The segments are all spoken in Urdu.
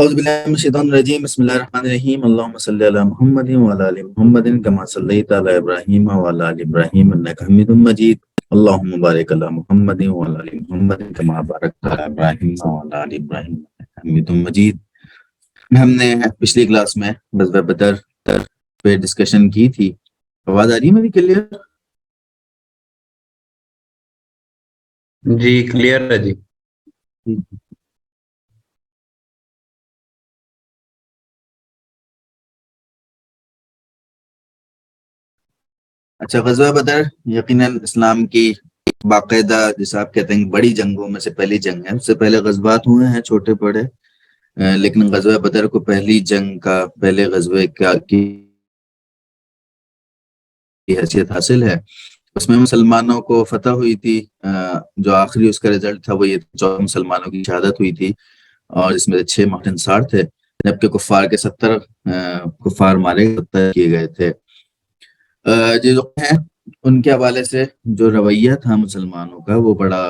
اعوذ باللہ من الشیطان الرجیم بسم اللہ الرحمن الرحیم اللہم صلی علی محمد وعلی آل محمد کما صلیت علی ابراہیم وعلی آل ابراہیم انک حمید مجید اللہم بارک علی محمد وعلی آل محمد کما بارکت علی ابراہیم وعلی آل ابراہیم انک حمید مجید۔ ہم نے پچھلی کلاس میں غزوہ بدر پہ ڈسکشن کی تھی۔ آواز آ رہی ہے میری کلیئر؟ جی کلیئر ہے جی۔ اچھا، غزوہ بدر یقیناً اسلام کی باقاعدہ جیسے آپ کہتے ہیں بڑی جنگوں میں سے پہلی جنگ ہے۔ اس سے پہلے غزوات ہوئے ہیں چھوٹے بڑے، لیکن غزوہ بدر کو پہلی جنگ کا، پہلے غزوے کی حیثیت حاصل ہے۔ اس میں مسلمانوں کو فتح ہوئی تھی، جو آخری اس کا رزلٹ تھا وہ یہ 14 مسلمانوں کی شہادت ہوئی تھی، اور اس میں سے 6 مارٹن سار تھے، جبکہ کفار کے 70 کفار مارے 70 کیے گئے تھے۔ جو لوگ ہیں ان کے حوالے سے جو رویہ تھا مسلمانوں کا وہ بڑا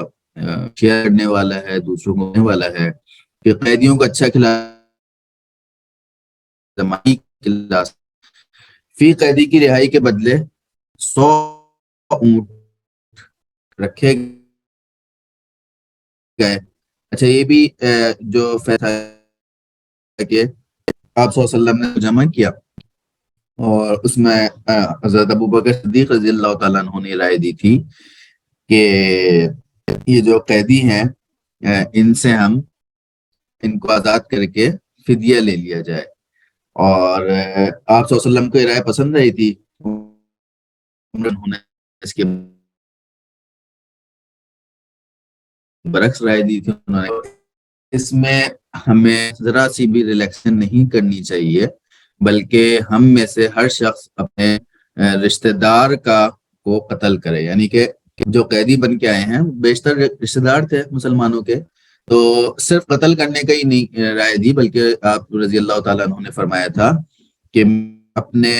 شیئر کرنے والا ہے، دوسروں کو کرنے والا ہے کہ قیدیوں کو اچھا کھلا، فی قیدی کی رہائی کے بدلے 100 اونٹ رکھے گئے۔ اچھا، یہ بھی جو فیصلہ ہے کہ آپ صلی اللہ علیہ وسلم نے جمع کیا، اور اس میں حضرت ابوبکر صدیق رضی اللہ تعالیٰ عنہ نے رائے دی تھی کہ یہ جو قیدی ہیں ان سے ہم ان کو آزاد کر کے فدیہ لے لیا جائے، اور آپ صلی اللہ علیہ وسلم کو یہ رائے پسند آئی تھی۔ انہوں نے اس کے برعکس رائے دی تھی، انہوں نے اس میں ہمیں ذرا سی بھی ریلیکشن نہیں کرنی چاہیے، بلکہ ہم میں سے ہر شخص اپنے رشتہ دار کو قتل کرے۔ یعنی کہ جو قیدی بن کے آئے ہیں بیشتر رشتہ دار تھے مسلمانوں کے، تو صرف قتل کرنے کا ہی نہیں رائے دی، بلکہ آپ رضی اللہ تعالیٰ عنہ نے فرمایا تھا کہ اپنے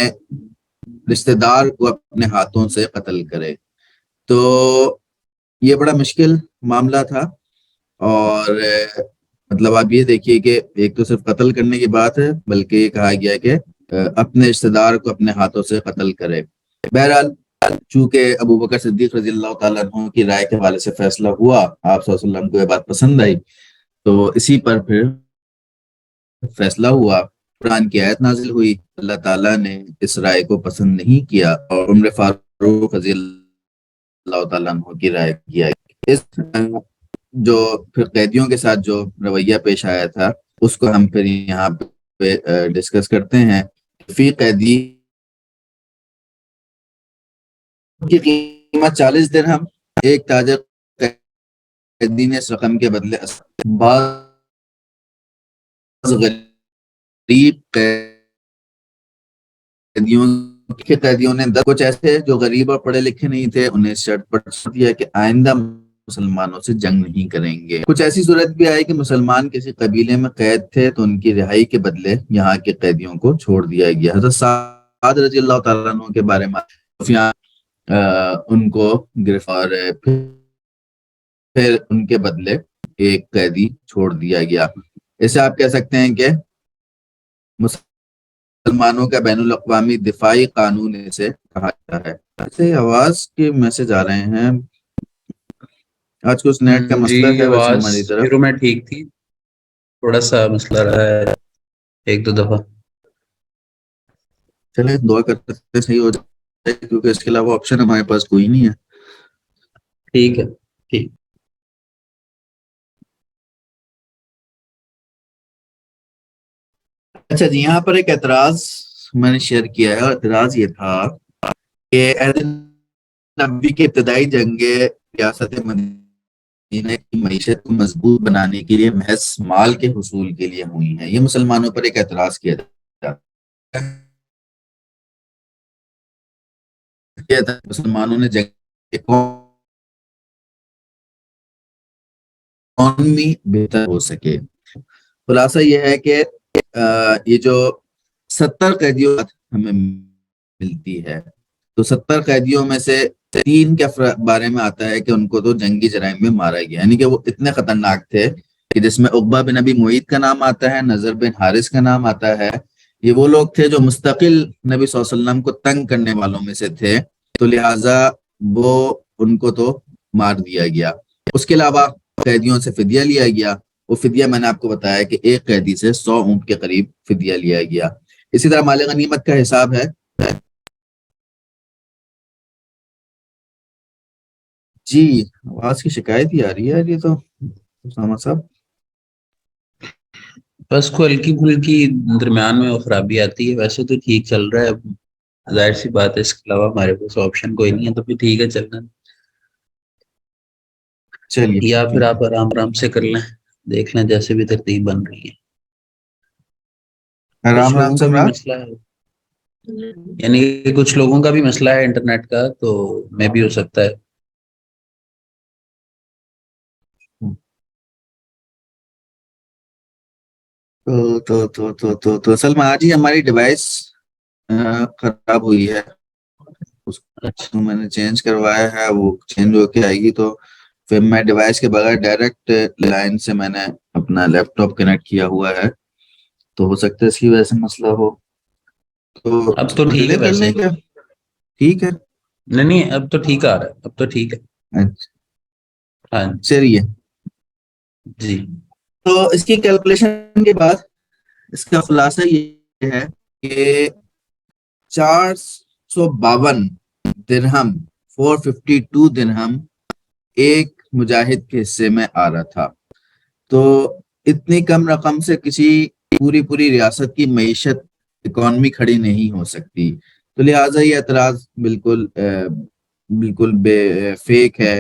رشتہ دار کو اپنے ہاتھوں سے قتل کرے۔ تو یہ بڑا مشکل معاملہ تھا، اور مطلب آپ یہ دیکھیے کہ ایک تو صرف قتل کرنے کی بات ہے، بلکہ یہ کہا گیا کہ اپنے رشتہ دار کو اپنے ہاتھوں سے قتل کرے۔ بہرحال چونکہ ابوبکر صدیق رضی اللہ تعالیٰ عنہ کی رائے کے حوالے سے فیصلہ ہوا، آپ صلی اللہ علیہ وسلم کو یہ بات پسند آئی، تو اسی پر پھر فیصلہ ہوا۔ قرآن کی آیت نازل ہوئی، اللہ تعالیٰ نے اس رائے کو پسند نہیں کیا اور عمر فاروق رضی اللہ تعالیٰ عنہ کی رائے کیا۔ اس جو پھر قیدیوں کے ساتھ جو رویہ پیش آیا تھا اس کو ہم پھر یہاں پہ ڈسکس کرتے ہیں۔ فی قیدی کی قیمت 40 درہم، ایک تاجر قیدی نے اس رقم کے بدلے بعض غریب قیدیوں نے کچھ ایسے جو غریب اور پڑھے لکھے نہیں تھے انہیں شرط پر دیا کہ آئندہ مسلمانوں سے جنگ نہیں کریں گے۔ کچھ ایسی صورت بھی آئی کہ مسلمان کسی قبیلے میں قید تھے تو ان کی رہائی کے بدلے یہاں کے قیدیوں کو چھوڑ دیا گیا۔ حضرت سعد رضی اللہ تعالیٰ عنہ کے بارے میں ان کو گرفتار، پھر ان کے بدلے ایک قیدی چھوڑ دیا گیا۔ اسے آپ کہہ سکتے ہیں کہ مسلمانوں کا بین الاقوامی دفاعی قانون اسے کہا جاتا ہے۔ ایسے آواز کے میسج آ رہے ہیں، آج کچھ نیٹ کا مسئلہ ہے ویسے ہماری طرف۔ شروع میں ٹھیک تھی، تھوڑا سا مسئلہ رہا ہے ایک دو دفعہ۔ چلے دعا کرتے ہیں صحیح ہو جائے، کیونکہ اس کے علاوہ آپشن ہمارے پاس کوئی نہیں ہے۔ ٹھیک ہے، ٹھیک۔ اچھا جی، یہاں پر ایک اعتراض میں نے شیئر کیا ہے، اور اعتراض یہ تھا کہ عہد نبوی کے ابتدائی جنگیں ریاست مدینہ کی معیشت کو مضبوط بنانے کے لیے محض مال کے حصول کے لیے ہوئی ہیں۔ یہ مسلمانوں پر ایک اعتراض کیا جاتا ہے۔ مسلمانوں نے جنگ اکانومی بہتر ہو سکے۔ خلاصہ یہ ہے کہ یہ جو 70 قیدیوں ہمیں ملتی ہے، تو 70 قیدیوں میں سے 3 کے بارے میں آتا ہے کہ ان کو تو جنگی جرائم میں مارا گیا، یعنی کہ وہ اتنے خطرناک تھے کہ جس میں عقبہ بن ابی معیط کا نام آتا ہے, نضر بن حارث کا نام آتا ہے. یہ وہ لوگ تھے جو مستقل نبی صلی اللہ علیہ وسلم کو تنگ کرنے والوں میں سے تھے, تو لہٰذا وہ ان کو تو مار دیا گیا. اس کے علاوہ قیدیوں سے فدیہ لیا گیا. وہ فدیہ میں نے آپ کو بتایا کہ ایک قیدی سے 100 اونٹ کے قریب فدیہ لیا گیا. اسی طرح مال غنیمت کا حساب ہے. جی آواز کی شکایت ہی آ رہی ہے یہ تو اسامہ صاحب. بس کو ہلکی پھلکی درمیان میں وہ خرابی آتی ہے, ویسے تو ٹھیک چل رہا ہے. ظاہر سی بات ہے, اس کے علاوہ ہمارے پاس آپشن کوئی نہیں ہے, تو پھر ٹھیک ہے چلنا. چلیے یا پھر ٹھیک ہے. آپ آرام آرام سے کر لیں, دیکھ لیں جیسے بھی ترتیب بن رہی ہے. آرام کچھ آرام لوگوں سے کا بھی مراد مسئلہ ہے, یعنی کہ کچھ لوگوں کا بھی مسئلہ ہے انٹرنیٹ کا, تو میں بھی ہو سکتا ہے. تو اصل میں آج ہی ہماری ڈیوائس خراب ہوئی ہے. اس اچھا کو میں نے چینج کروایا ہے, وہ چینج ہو کے آئے گی. تو پھر میں ڈیوائس کے بغیر ڈائریکٹ لائن سے میں نے اپنا لیپ ٹاپ کنیکٹ کیا ہوا ہے, تو ہو سکتا ہے اس کی وجہ سے مسئلہ ہو. تو اب تو ٹھیک ڈیلے ہے کر ویسے. لیں کیا؟ ٹھیک ہے. نہیں نہیں, اب تو ٹھیک آ رہا ہے, اب تو ٹھیک ہے. اچھا ہاں چلیے. جی. تو اس کی کیلکولیشن کے بعد اس کا خلاصہ یہ ہے کہ 452 درہم 452 درہم ایک مجاہد کے حصے میں آ رہا تھا. تو اتنی کم رقم سے کسی پوری ریاست کی معیشت اکانومی کھڑی نہیں ہو سکتی. تو لہٰذا یہ اعتراض بالکل فیک ہے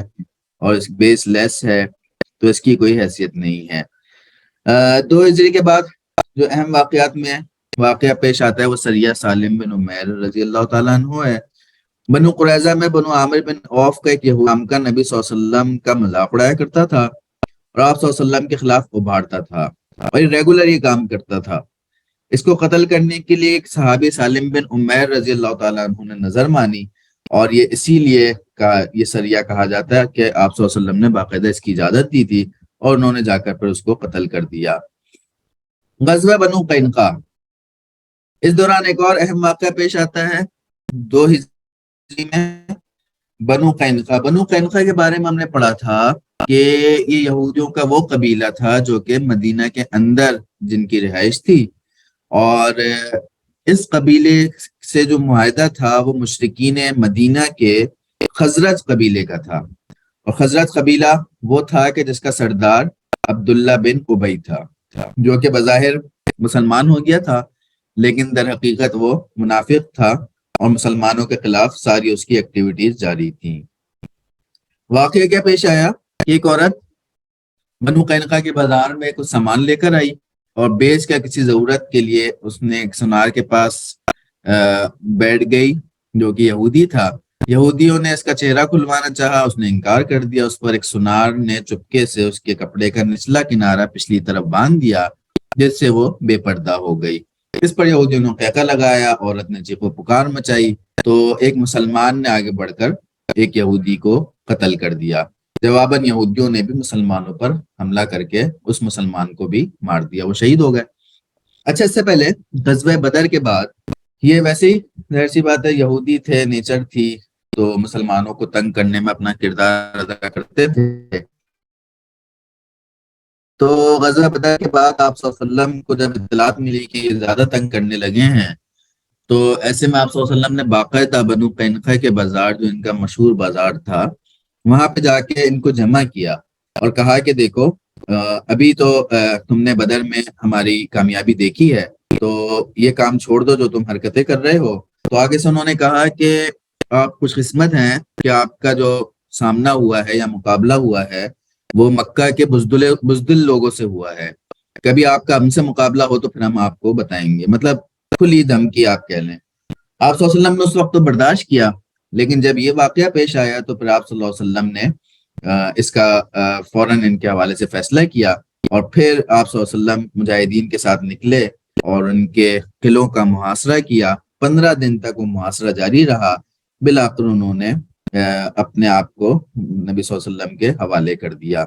اور بیس لیس ہے, تو اس کی کوئی حیثیت نہیں ہے. 2 ہجری کے بعد جو اہم واقعات میں واقعہ پیش آتا ہے وہ سریہ سالم بن عمیر رضی اللہ تعالیٰ عنہ ہے. بنو قریظہ میں بنو عامر بن عوف کا ایک یہودی کا نبی صلی اللہ علیہ وسلم کا مذاق اڑایا کرتا تھا اور آپ صلی اللہ علیہ وسلم کے خلاف ابھارتا تھا, اور یہ ریگولر یہ کام کرتا تھا. اس کو قتل کرنے کے لیے ایک صحابی سالم بن عمیر رضی اللہ تعالیٰ عنہ نے نظر مانی, اور یہ اسی لیے یہ سریہ کہا جاتا ہے کہ آپ صلی اللہ علیہ وسلم نے باقاعدہ اس کی اجازت دی تھی, اور انہوں نے جا کر پھر اس کو قتل کر دیا. غزوہ بنو قینقاع, اس دوران ایک اور اہم واقعہ پیش آتا ہے 2 ہجری میں. بنو قینقاع کے بارے میں ہم نے پڑھا تھا کہ یہ یہودیوں کا وہ قبیلہ تھا جو کہ مدینہ کے اندر جن کی رہائش تھی, اور اس قبیلے سے جو معاہدہ تھا وہ مشرکین مدینہ کے خزرج قبیلے کا تھا. اور خزرج قبیلہ وہ تھا کہ جس کا سردار عبداللہ بن ابی تھا, جو کہ بظاہر مسلمان ہو گیا تھا, لیکن در حقیقت وہ منافق تھا اور مسلمانوں کے خلاف ساری اس کی ایکٹیویٹیز جاری تھیں. واقعہ کیا پیش آیا کہ ایک عورت بنو قینقاع کے بازار میں کچھ سامان لے کر آئی, اور بیچ کا کسی ضرورت کے لیے اس نے ایک سنار کے پاس بیٹھ گئی جو کہ یہودی تھا. یہودیوں نے اس کا چہرہ کھلوانا چاہا, اس نے انکار کر دیا. اس پر ایک سنار نے چپکے سے اس کے کپڑے کا نچلا کنارہ پچھلی طرف باندھ دیا, جس سے وہ بے پردہ ہو گئی. اس پر یہودیوں نے قہقہ لگایا, عورت نے چیخ و پکار مچائی, تو ایک مسلمان نے آگے بڑھ کر ایک یہودی کو قتل کر دیا. جواباً یہودیوں نے بھی مسلمانوں پر حملہ کر کے اس مسلمان کو بھی مار دیا, وہ شہید ہو گئے. اچھا, اس سے پہلے غزوہ بدر کے بعد یہ ویسے ہی ظاہر سی بات ہے یہودی تھے, نیچر تھی, تو مسلمانوں کو تنگ کرنے میں اپنا کردار ادا کرتے تھے. تو غزوہ بدر کے بعد آپ صلی اللہ علیہ وسلم کو جب اطلاعات ملی کہ یہ زیادہ تنگ کرنے لگے ہیں, تو ایسے میں آپ صلی اللہ علیہ وسلم نے باقاعدہ بنو قینقاع کے بازار, جو ان کا مشہور بازار تھا, وہاں پہ جا کے ان کو جمع کیا اور کہا کہ دیکھو ابھی تو تم نے بدر میں ہماری کامیابی دیکھی ہے, تو یہ کام چھوڑ دو جو تم حرکتیں کر رہے ہو. تو آگے سے انہوں نے کہا کہ آپ خوش قسمت ہیں کہ آپ کا جو سامنا ہوا ہے یا مقابلہ ہوا ہے وہ مکہ کے بزدل لوگوں سے ہوا ہے. کبھی آپ کا ہم سے مقابلہ ہو تو پھر ہم آپ کو بتائیں گے. مطلب کھلی دھمکی آپ کہہ لیں. آپ صلی اللہ علیہ وسلم نے اس وقت تو برداشت کیا, لیکن جب یہ واقعہ پیش آیا تو پھر آپ صلی اللہ علیہ وسلم نے اس کا فوراً ان کے حوالے سے فیصلہ کیا, اور پھر آپ صلی اللہ علیہ وسلم مجاہدین کے ساتھ نکلے اور ان کے قلعوں کا محاصرہ کیا. 15 دن تک وہ محاصرہ جاری رہا. بالآخر انہوں نے اپنے آپ کو نبی صلی اللہ علیہ وسلم کے حوالے کر دیا.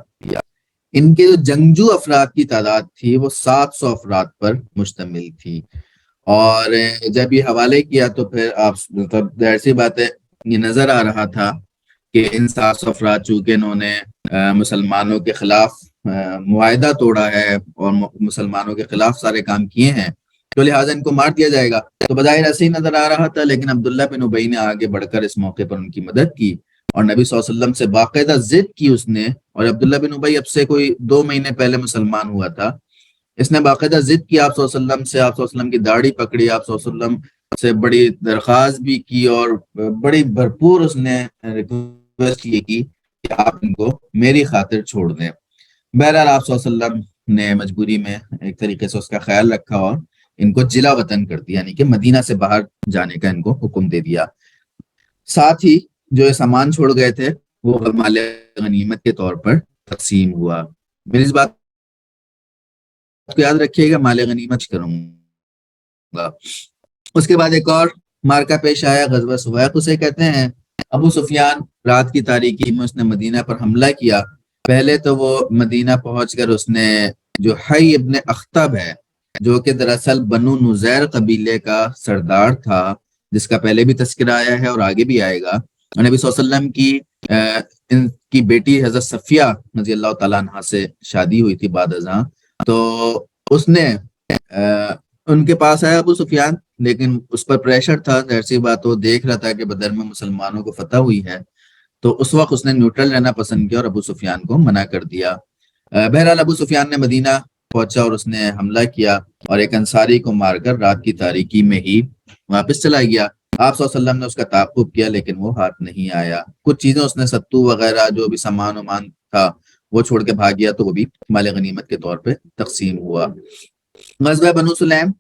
ان کے جو جنگجو افراد کی تعداد تھی وہ 700 افراد پر مشتمل تھی. اور جب یہ حوالے کیا تو پھر آپ مطلب ظاہر سی بات ہے یہ نظر آ رہا تھا کہ ان 700 افراد چونکہ انہوں نے مسلمانوں کے خلاف معاہدہ توڑا ہے اور مسلمانوں کے خلاف سارے کام کیے ہیں تو لہٰذا ان کو مار دیا جائے گا. تو بظاہر ایسے ہی نظر آ رہا تھا، لیکن عبداللہ بن ابی نے آگے بڑھ کر اس موقع پر ان کی مدد کی اور نبی صلی اللہ علیہ وسلم سے باقاعدہ ضد کی اس نے. اور عبداللہ بن ابی اب سے کوئی 2 مہینے پہلے مسلمان ہوا تھا. اس نے باقاعدہ ضد کی آپ صلی اللہ علیہ وسلم سے، آپ صلی اللہ علیہ وسلم کی داڑھی پکڑی، آپ صلی اللہ علیہ وسلم سے بڑی درخواست بھی کی اور بڑی بھرپور اس نے ریکویسٹ یہ کی کہ آپ ان کو میری خاطر چھوڑ دیں. بہرحال آپ صلی اللہ علیہ وسلم نے مجبوری میں ایک طریقے سے اس کا خیال رکھا اور ان کو جلا وطن کر دیا، یعنی کہ مدینہ سے باہر جانے کا ان کو حکم دے دیا. ساتھ ہی جو یہ سامان چھوڑ گئے تھے وہ مال غنیمت کے طور پر تقسیم ہوا. میری اس بات کو یاد رکھیے گا، مال غنیمت کروں گا. اس کے بعد ایک اور مارکا پیش آیا، غزوہ سویق اسے کہتے ہیں. ابو سفیان رات کی تاریکی میں اس نے مدینہ پر حملہ کیا. پہلے تو وہ مدینہ پہنچ کر اس نے جو حی ابن اخطب ہے جو کہ دراصل بنو نزیر قبیلے کا سردار تھا، جس کا پہلے بھی تذکرہ آیا ہے اور آگے بھی آئے گا. نبی صلی اللہ علیہ وسلم کی ان کی بیٹی حضرت صفیہ رضی اللہ تعالیٰ عنہ سے شادی ہوئی تھی بعد ازاں. تو اس نے ان کے پاس آیا ابو سفیان، لیکن اس پر پریشر تھا، ظاہر سی بات وہ دیکھ رہا تھا کہ بدر میں مسلمانوں کو فتح ہوئی ہے، تو اس وقت اس نے نیوٹرل رہنا پسند کیا اور ابو سفیان کو منع کر دیا. بہرحال ابو سفیان نے مدینہ پہنچا اور اس نے حملہ کیا اور ایک انصاری کو مار کر رات کی تاریکی میں ہی واپس چلا گیا. آپ صلی اللہ علیہ وسلم نے اس کا تعاقب کیا لیکن وہ ہاتھ نہیں آیا. کچھ چیزیں اس نے ستو وغیرہ جو بھی سامان ومان تھا وہ چھوڑ کے بھاگ گیا، تو وہ بھی مال غنیمت کے طور پہ تقسیم ہوا. غزوہ بنو سلیم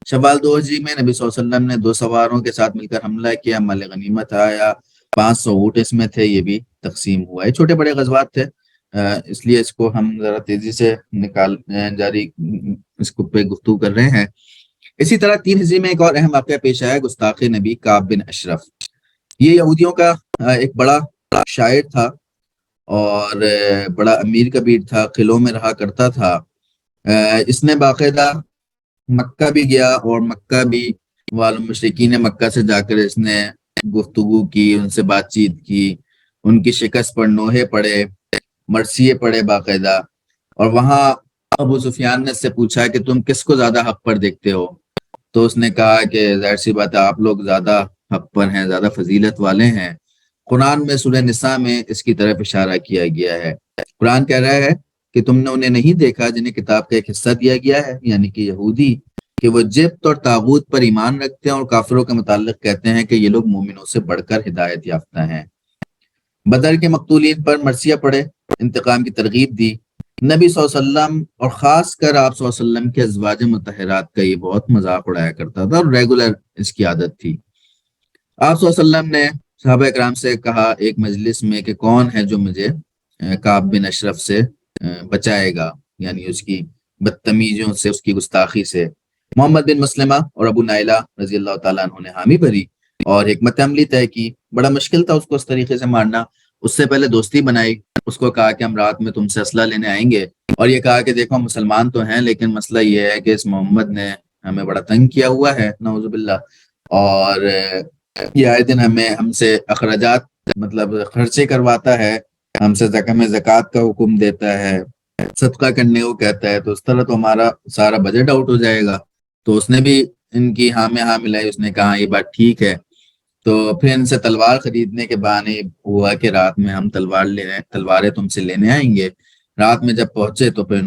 شوال 2 ہجری میں نبی صلی اللہ علیہ وسلم نے 2 سواروں کے ساتھ مل کر حملہ کیا. مال غنیمت آیا، 500 اونٹ اس میں تھے، یہ بھی تقسیم ہوا. یہ چھوٹے بڑے غزوات تھے، اس لیے اس کو ہم ذرا تیزی سے جاری اس کو پہ گفتگو کر رہے ہیں. اسی طرح 3 ہجری میں ایک اور اہم واقعہ پیش آیا، گستاخ نبی کعب بن اشرف. یہ یہودیوں کا ایک بڑا شاعر تھا اور بڑا امیر کبیر تھا، قلعوں میں رہا کرتا تھا. اس نے باقاعدہ مکہ بھی گیا اور مکہ بھی مشرکین مکہ سے جا کر اس نے گفتگو کی، ان سے بات چیت کی، ان کی شکست پر نوحے پڑے، مرثیے پڑے باقاعدہ. اور وہاں ابو سفیان نے اس سے پوچھا کہ تم کس کو زیادہ حق پر دیکھتے ہو؟ تو اس نے کہا کہ ظاہر سی بات ہے آپ لوگ زیادہ حق پر ہیں، زیادہ فضیلت والے ہیں. قرآن میں سورہ نساء میں اس کی طرف اشارہ کیا گیا ہے. قرآن کہہ رہا ہے کہ تم نے انہیں نہیں دیکھا جنہیں کتاب کا ایک حصہ دیا گیا ہے، یعنی کہ یہودی، کہ وہ جبت اور طاغوت پر ایمان رکھتے ہیں اور کافروں کے متعلق کہتے ہیں کہ یہ لوگ مومنوں سے بڑھ کر ہدایت یافتہ ہیں. بدر کے مقتولین پر مرثیہ پڑے، انتقام کی ترغیب دی. نبی صلی اللہ علیہ وسلم اور خاص کر آپ صلی اللہ علیہ وسلم کے ازواج مطہرات کا یہ بہت مذاق اڑایا کرتا تھا اور ریگولر اس کی عادت تھی. آپ صلی اللہ علیہ وسلم نے صحابہ اکرام سے کہا ایک مجلس میں کہ کون ہے جو مجھے کعب بن اشرف سے بچائے گا، یعنی اس کی بدتمیزیوں سے، اس کی گستاخی سے. محمد بن مسلمہ اور ابو نائلہ رضی اللہ تعالیٰ عنہ نے حامی بھری اور حکمت عملی طے کی. بڑا مشکل تھا اس کو اس طریقے سے مارنا. اس سے پہلے دوستی بنائی، اس کو کہا کہ ہم رات میں تم سے اسلحہ لینے آئیں گے، اور یہ کہا کہ دیکھو مسلمان تو ہیں لیکن مسئلہ یہ ہے کہ اس محمد نے ہمیں بڑا تنگ کیا ہوا ہے نعوذ باللہ، اور یہ آئے دن ہم سے اخراجات مطلب خرچے کرواتا ہے، ہم سے زکوٰۃ کا حکم دیتا ہے، صدقہ کرنے کو کہتا ہے، تو اس طرح تو ہمارا سارا بجٹ آؤٹ ہو جائے گا. تو اس نے بھی ان کی ہاں میں ہاں ملائی، اس نے کہا یہ بات ٹھیک ہے. تو پھر ان سے تلوار خریدنے کے بہانے ہوا کہ رات میں ہم تلواریں تم سے لینے آئیں گے. رات میں جب پہنچے تو پھر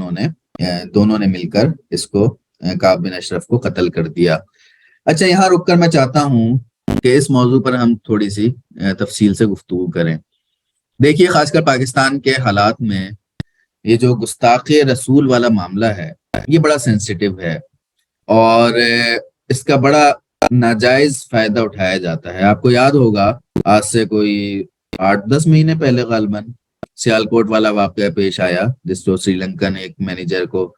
دونوں نے مل کر اس کو کعب بن اشرف کو قتل کر دیا. اچھا، یہاں رک کر میں چاہتا ہوں کہ اس موضوع پر ہم تھوڑی سی تفصیل سے گفتگو کریں. دیکھیے، خاص کر پاکستان کے حالات میں یہ جو گستاخ رسول والا معاملہ ہے یہ بڑا سینسیٹیو ہے اور اس کا بڑا ناجائز فائدہ اٹھایا جاتا ہے. آپ کو یاد ہوگا آج سے کوئی 8-10 مہینے پہلے غالباً سیالکوٹ والا واقعہ پیش آیا، جس جو سری لنکا نے ایک مینیجر کو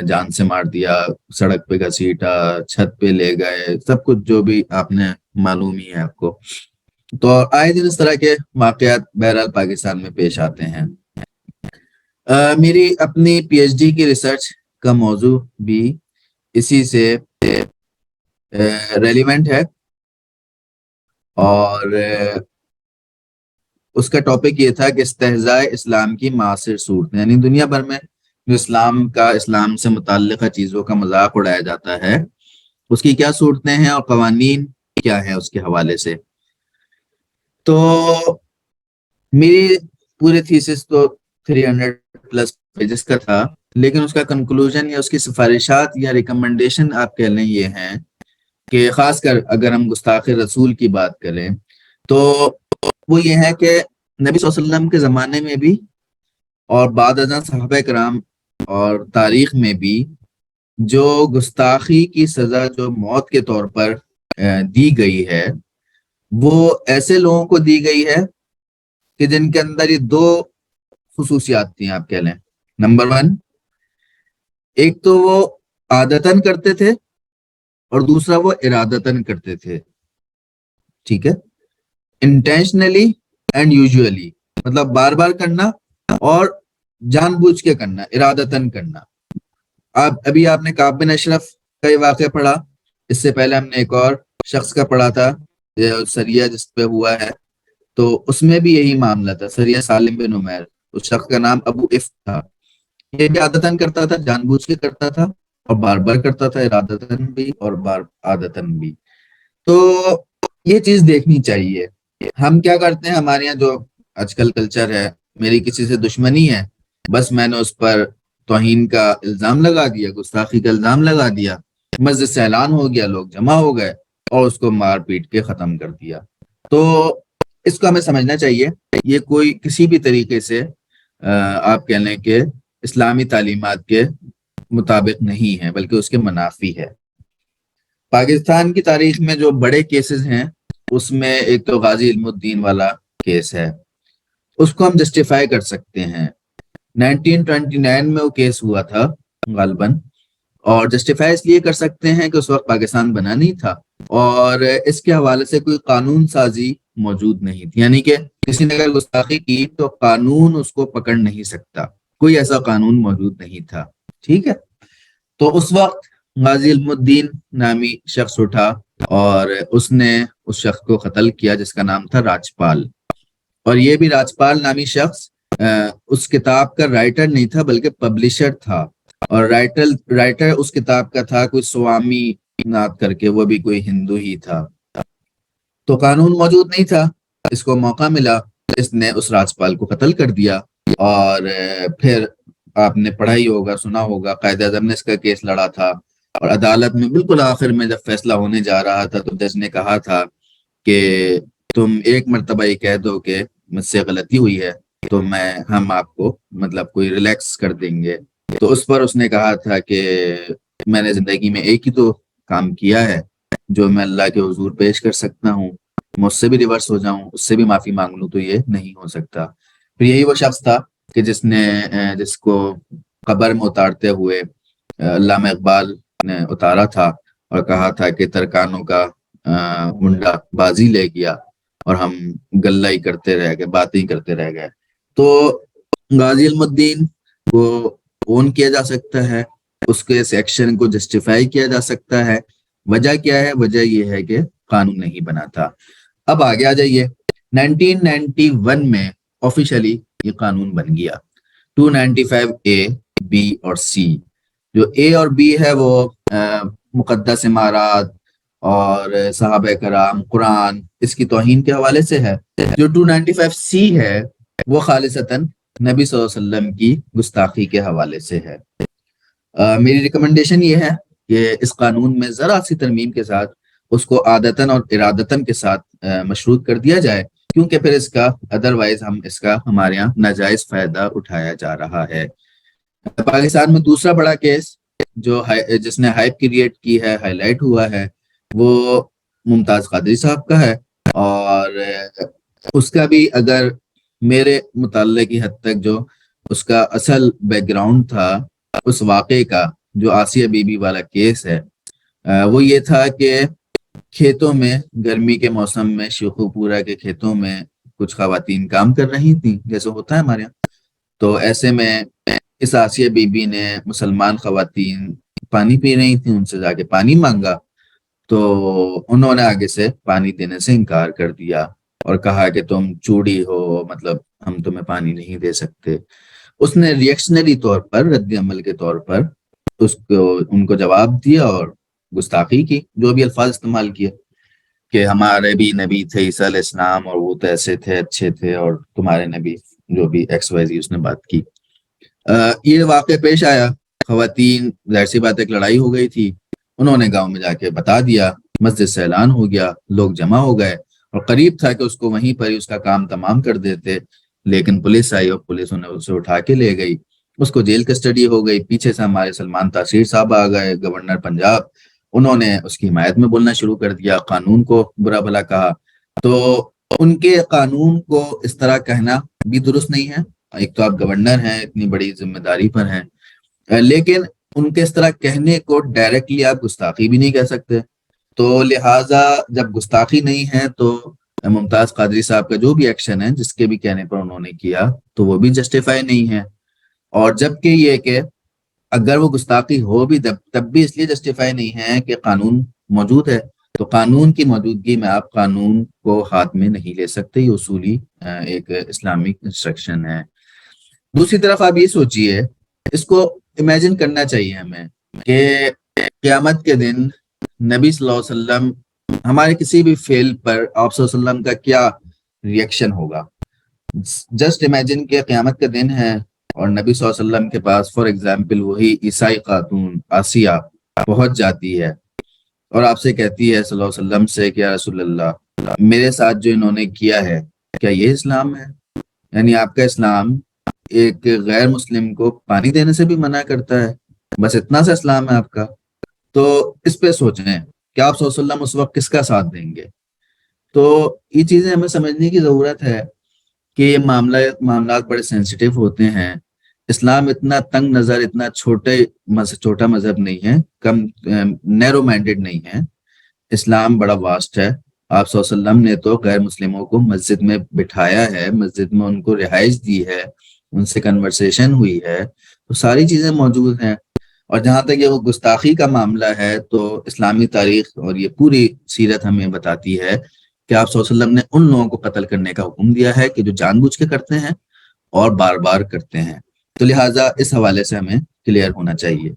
جان سے مار دیا، سڑک پہ گھسیٹا، چھت پہ لے گئے، سب کچھ جو بھی آپ نے معلوم ہی ہے آپ کو. تو آئے دن اس طرح کے واقعات بہرحال پاکستان میں پیش آتے ہیں. میری اپنی پی ایچ ڈی کی ریسرچ کا موضوع بھی اسی سے ریلیونٹ ہے، اور اس کا ٹاپک یہ تھا کہ استہزاء اسلام کی معاصر صورتیں، یعنی دنیا بھر میں جو اسلام سے متعلقہ چیزوں کا مذاق اڑایا جاتا ہے، اس کی کیا صورتیں ہیں اور قوانین کیا ہیں اس کے حوالے سے۔ تو میری پوری تھیسس تو 300 پلس پیجز کا تھا، لیکن اس کا کنکلوژن یا اس کی سفارشات یا ریکمنڈیشن آپ کہہ لیں یہ ہیں کہ خاص کر اگر ہم گستاخ رسول کی بات کریں تو وہ یہ ہے کہ نبی صلی اللہ علیہ وسلم کے زمانے میں بھی اور بعد ازاں صحابہ کرام اور تاریخ میں بھی جو گستاخی کی سزا جو موت کے طور پر دی گئی ہے، وہ ایسے لوگوں کو دی گئی ہے کہ جن کے اندر یہ دو خصوصیات تھیں آپ کہہ لیں۔ نمبر 1، ایک تو وہ عادتاً کرتے تھے اور دوسرا وہ ارادتاً کرتے تھے، ٹھیک ہے، انٹینشنلی اینڈ یوزولی، مطلب بار بار کرنا اور جان بوجھ کے کرنا، ارادتاً کرنا۔ ابھی آپ نے کعب بن اشرف کا یہ واقعہ پڑھا، اس سے پہلے ہم نے ایک اور شخص کا پڑھا تھا سریہ جس پہ ہوا ہے، تو اس میں بھی یہی معاملہ تھا، سریہ سالم بن عمیر، اس شخص کا نام ابو اف تھا۔ یہ بھی عادتاً کرتا تھا، جان بوجھ کے کرتا تھا اور بار بار کرتا تھا، ارادتاً بھی اور عادتاً بھی۔ تو یہ چیز دیکھنی چاہیے۔ ہم کیا کرتے ہیں، ہمارے یہاں جو آج کل کلچر ہے، میری کسی سے دشمنی ہے، بس میں نے اس پر توہین کا الزام لگا دیا، گستاخی کا الزام لگا دیا، مسجد سے اعلان ہو گیا، لوگ جمع ہو گئے اور اس کو مار پیٹ کے ختم کر دیا۔ تو اس کو ہمیں سمجھنا چاہیے، یہ کوئی کسی بھی طریقے سے آپ کہہ لیں کہ اسلامی تعلیمات کے مطابق نہیں ہے، بلکہ اس کے منافی ہے۔ پاکستان کی تاریخ میں جو بڑے کیسز ہیں، اس میں ایک تو غازی علم الدین والا کیس ہے، اس کو ہم جسٹیفائی کر سکتے ہیں۔ 1929 میں وہ کیس ہوا تھا غالباً، اور جسٹیفائی اس لیے کر سکتے ہیں کہ اس وقت پاکستان بنا نہیں تھا اور اس کے حوالے سے کوئی قانون سازی موجود نہیں تھی، یعنی کہ کسی نے اگر گستاخی کی تو قانون اس کو پکڑ نہیں سکتا، کوئی ایسا قانون موجود نہیں تھا، ٹھیک ہے۔ تو اس وقت غازی علم الدین نامی شخص اٹھا اور اس نے اس شخص کو قتل کیا جس کا نام تھا راجپال، اور یہ بھی راجپال نامی شخص اس کتاب کا رائٹر نہیں تھا بلکہ پبلشر تھا، اور رائٹر اس کتاب کا تھا کوئی سوامی ناتھ کر کے، وہ بھی کوئی ہندو ہی تھا۔ تو قانون موجود نہیں تھا، اس کو موقع ملا، اس نے اس راجپال کو قتل کر دیا۔ اور پھر آپ نے پڑھا ہی ہوگا، سنا ہوگا، قائد اعظم نے اس کا کیس لڑا تھا، اور عدالت میں بالکل آخر میں جب فیصلہ ہونے جا رہا تھا تو جج نے کہا تھا کہ تم ایک مرتبہ یہ کہہ دو کہ مجھ سے غلطی ہوئی ہے تو ہم آپ کو مطلب کوئی ریلیکس کر دیں گے۔ تو اس پر اس نے کہا تھا کہ میں نے زندگی میں ایک ہی تو کام کیا ہے جو میں اللہ کے حضور پیش کر سکتا ہوں، میں اس سے بھی ریورس ہو جاؤں، اس سے بھی معافی مانگ لوں تو یہ نہیں ہو سکتا۔ پھر یہی وہ شخص تھا کہ جس کو قبر میں اتارتے ہوئے علامہ اقبال نے اتارا تھا اور کہا تھا کہ ترکانوں کا منڈا بازی لے گیا اور ہم گلہ ہی کرتے رہ گئے، باتیں ہی کرتے رہ گئے۔ تو غازی علم الدین کو اون کیا جا سکتا ہے، اس کے ایکشن کو جسٹیفائی کیا جا سکتا ہے۔ وجہ کیا ہے؟ وجہ یہ ہے کہ قانون نہیں بنا تھا۔ اب آگے آ جائیے، 1991 میں آفیشلی یہ قانون بن گیا، 295 اے، بی اور سی۔ جو اے اور بی ہے وہ مقدس عمارات اور صحابہ کرام، قرآن، اس کی توہین کے حوالے سے ہے۔ جو 295 سی ہے وہ خالصتاً نبی صلی اللہ علیہ وسلم کی گستاخی کے حوالے سے ہے۔ میری ریکمنڈیشن یہ ہے کہ اس قانون میں ذرا سی ترمیم کے ساتھ اس کو عادتاً اور ارادتاً کے ساتھ مشروط کر دیا جائے، کیونکہ پھر ادروائز اس کا ہمارے یہاں ناجائز فائدہ اٹھایا جا رہا ہے۔ پاکستان میں دوسرا بڑا کیس جس نے ہائپ کریٹ کی ہے، ہائی لائٹ ہوا ہے، وہ ممتاز قادری صاحب کا ہے، اور اس کا بھی اگر میرے مطالعے کی حد تک جو اس کا اصل بیک گراؤنڈ تھا اس واقعے کا، جو آسیہ بی بی والا کیس ہے، وہ یہ تھا کہ کھیتوں میں گرمی کے موسم میں شیخو پورہ کے کھیتوں میں کچھ خواتین کام کر رہی تھیں، جیسے ہوتا ہے ہمارے یہاں۔ تو ایسے میں اس آسیہ بی بی نے مسلمان خواتین پانی پی رہی تھیں، ان سے جا کے پانی مانگا، تو انہوں نے آگے سے پانی دینے سے انکار کر دیا اور کہا کہ تم چوڑی ہو، مطلب ہم تمہیں پانی نہیں دے سکتے۔ اس نے ریئیکشنری طور پر، رد عمل کے طور پر ان کو جواب دیا اور گستاخی کی، جو بھی الفاظ استعمال کیے کہ ہمارے بھی نبی تھے عیسیٰ علیہ السلام اور وہ تو ایسے تھے، اچھے تھے، اور تمہارے نبی جو بھی ایکس وائی زی اس نے بات کی۔ یہ واقعہ پیش آیا، خواتین، ظاہر سی بات ایک لڑائی ہو گئی تھی، انہوں نے گاؤں میں جا کے بتا دیا، مسجد سے اعلان ہو گیا، لوگ جمع ہو گئے، اور قریب تھا کہ اس کو وہیں پر ہی اس کا کام تمام کر دیتے، لیکن پولیس آئی اور پولیس انہیں اسے اٹھا کے لے گئی، اس کو جیل کسٹڈی ہو گئی۔ پیچھے سے ہمارے سلمان تاثیر صاحب آ گئے، گورنر پنجاب، انہوں نے اس کی حمایت میں بولنا شروع کر دیا، قانون کو برا بھلا کہا۔ تو ان کے قانون کو اس طرح کہنا بھی درست نہیں ہے، ایک تو آپ گورنر ہیں، اتنی بڑی ذمہ داری پر ہیں، لیکن ان کے اس طرح کہنے کو ڈائریکٹلی آپ گستاخی بھی نہیں کہہ سکتے۔ تو لہٰذا جب گستاخی نہیں ہے تو ممتاز قادری صاحب کا جو بھی ایکشن ہے، جس کے بھی کہنے پر انہوں نے کیا، تو وہ بھی جسٹیفائی نہیں ہے۔ اور جبکہ یہ کہ اگر وہ گستاخی ہو بھی تب بھی اس لیے جسٹیفائی نہیں ہے کہ قانون موجود ہے، تو قانون کی موجودگی میں آپ قانون کو ہاتھ میں نہیں لے سکتے، یہ اصولی ایک اسلامک انسٹرکشن ہے۔ دوسری طرف آپ یہ سوچئے، اس کو امیجن کرنا چاہیے ہمیں کہ قیامت کے دن نبی صلی اللہ علیہ وسلم ہمارے کسی بھی فعل پر آپ صلی اللہ علیہ وسلم کا کیا ریئیکشن ہوگا۔ جسٹ امیجن کہ قیامت کا دن ہے اور نبی صلی اللہ علیہ وسلم کے پاس فار ایگزامپل وہی عیسائی خاتون آسیہ پہنچ جاتی ہے اور آپ سے کہتی ہے صلی اللہ علیہ وسلم سے کہ یا رسول اللہ، میرے ساتھ جو انہوں نے کیا ہے، کیا یہ اسلام ہے؟ یعنی آپ کا اسلام ایک غیر مسلم کو پانی دینے سے بھی منع کرتا ہے، بس اتنا سا اسلام ہے آپ کا۔ تو اس پہ سوچیں کہ آپ صلی اللہ علیہ وسلم اس وقت کس کا ساتھ دیں گے۔ تو یہ چیزیں ہمیں سمجھنے کی ضرورت ہے کہ یہ معاملات بڑے سینسیٹیو ہوتے ہیں۔ اسلام اتنا تنگ نظر، اتنا چھوٹا مذہب نہیں ہے، کم نیرو مائنڈڈ نہیں ہے۔ اسلام بڑا واسٹ ہے۔ آپ صلی اللہ علیہ وسلم نے تو غیر مسلموں کو مسجد میں بٹھایا ہے، مسجد میں ان کو رہائش دی ہے، ان سے کنورسیشن ہوئی ہے، تو ساری چیزیں موجود ہیں۔ اور جہاں تک یہ وہ گستاخی کا معاملہ ہے، تو اسلامی تاریخ اور یہ پوری سیرت ہمیں بتاتی ہے کہ آپ صلی اللہ علیہ وسلم نے ان لوگوں کو قتل کرنے کا حکم دیا ہے کہ جو جان بوجھ کے کرتے ہیں اور بار بار کرتے ہیں۔ تو لہٰذا اس حوالے سے ہمیں کلیئر ہونا چاہیے۔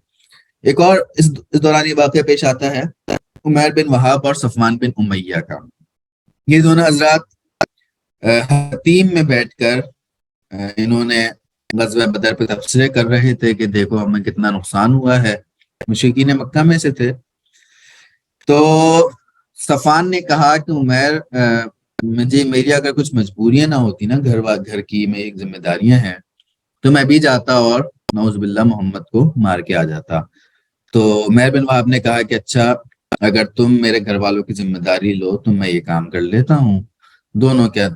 ایک اور اس دوران یہ واقعہ پیش آتا ہے عمیر بن وہاب اور صفوان بن امیہ کا۔ یہ دونوں حضرات حتیم میں بیٹھ کر انہوں نے غزوہ بدر پہ تبصرے کر رہے تھے کہ دیکھو ہمیں کتنا نقصان ہوا ہے، مشرکین مکہ میں سے تھے۔ تو صفوان نے کہا کہ عمیر، میری اگر کچھ مجبوریاں نہ ہوتی نا، گھر کی میری ذمہ داریاں ہیں، تو میں بھی جاتا اور نعوذ باللہ محمد کو مار کے آ جاتا۔ تو عمیر بن وہاب نے کہا کہ اچھا، اگر تم میرے گھر والوں کی ذمہ داری لو تو میں یہ کام کر لیتا ہوں۔ دونوں کے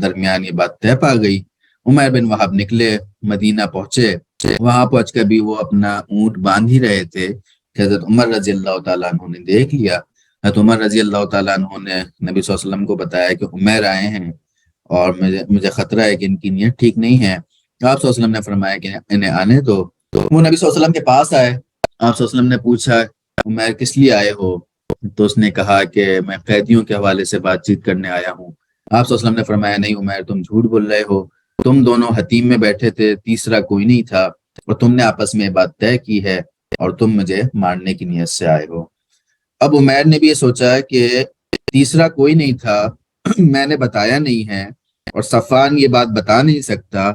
درمیان یہ بات طے پا گئی۔ عمیر بن وہاب نکلے، مدینہ پہنچے، وہاں پہنچ کر بھی وہ اپنا اونٹ باندھ ہی رہے تھے کہ حضرت عمر رضی اللہ تعالیٰ عنہ نے دیکھ لیا۔ حضرت عمر رضی اللہ تعالیٰ عنہ نے نبی صلی اللہ علیہ وسلم کو بتایا کہ عمیر آئے ہیں اور مجھے خطرہ ہے کہ ان کی نیت ٹھیک نہیں ہے۔ آپ صلی اللہ علیہ وسلم نے فرمایا کہ انہیں آنے دو۔ وہ نبی صلی اللہ علیہ وسلم کے پاس آئے، آپ صلی اللہ علیہ وسلم نے پوچھا عمیر کس لیے آئے ہو؟ تو اس نے کہا کہ میں قیدیوں کے حوالے سے بات چیت کرنے آیا ہوں۔ آپ صلی اللہ علیہ وسلم نے فرمایا نہیں عمیر، تم جھوٹ بول رہے ہو، تم دونوں حتیم میں بیٹھے تھے، تیسرا کوئی نہیں تھا، اور تم نے آپس میں بات طے کی ہے اور تم مجھے مارنے کی نیت سے آئے ہو۔ اب عمیر نے بھی یہ سوچا کہ تیسرا کوئی نہیں تھا، میں نے بتایا نہیں ہے، اور صفوان یہ بات بتا نہیں سکتا،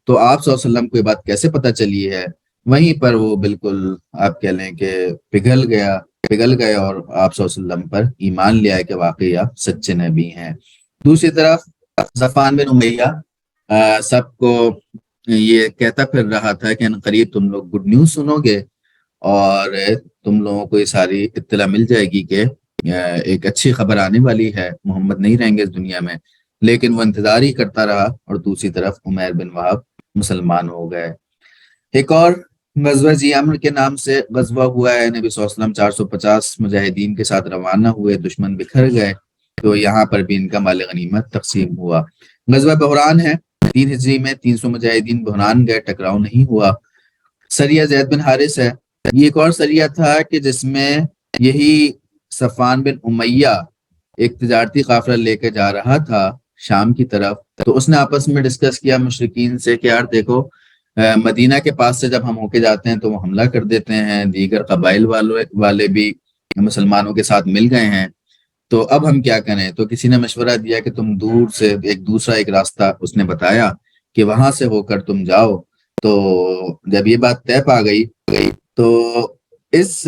تو آپ صلی اللہ علیہ وسلم کو یہ بات کیسے پتہ چلی ہے؟ وہیں پر وہ بالکل آپ کہہ لیں کہ پگھل گئے اور آپ صلی اللہ علیہ وسلم پر ایمان لے آئے کہ واقعی آپ سچے نبی ہیں۔ دوسری طرف صفوان بن امیہ سب کو یہ کہتا پھر رہا تھا کہ ان قریب تم لوگ گڈ نیوز سنو گے اور تم لوگوں کو یہ ساری اطلاع مل جائے گی کہ ایک اچھی خبر آنے والی ہے، محمد نہیں رہیں گے اس دنیا میں۔ لیکن وہ انتظار ہی کرتا رہا، اور دوسری طرف عمیر بن وہاب مسلمان ہو گئے۔ ایک اور غزوہ ذی امر کے نام سے غزوہ ہوا ہے، نبی صلی اللہ علیہ وسلم 450 مجاہدین کے ساتھ روانہ ہوئے، دشمن بکھر گئے، تو یہاں پر بھی ان کا مال غنیمت تقسیم ہوا۔ غزوہ بحران ہے، 3 ہجری میں 300 مجاہدین بحران گئے، ٹکراؤ نہیں ہوا۔ سریہ زید بن حارث ہے، یہ ایک اور سریہ تھا کہ جس میں یہی صفوان بن امیہ ایک تجارتی قافلہ لے کے جا رہا تھا شام کی طرف، تو اس نے آپس میں ڈسکس کیا مشرکین سے کہ یار دیکھو مدینہ کے پاس سے جب ہم ہو کے جاتے ہیں تو وہ حملہ کر دیتے ہیں، دیگر قبائل والے بھی مسلمانوں کے ساتھ مل گئے ہیں، تو اب ہم کیا کریں؟ تو کسی نے مشورہ دیا کہ تم دور سے ایک راستہ اس نے بتایا کہ وہاں سے ہو کر تم جاؤ۔ تو جب یہ بات طے پا گئی تو اس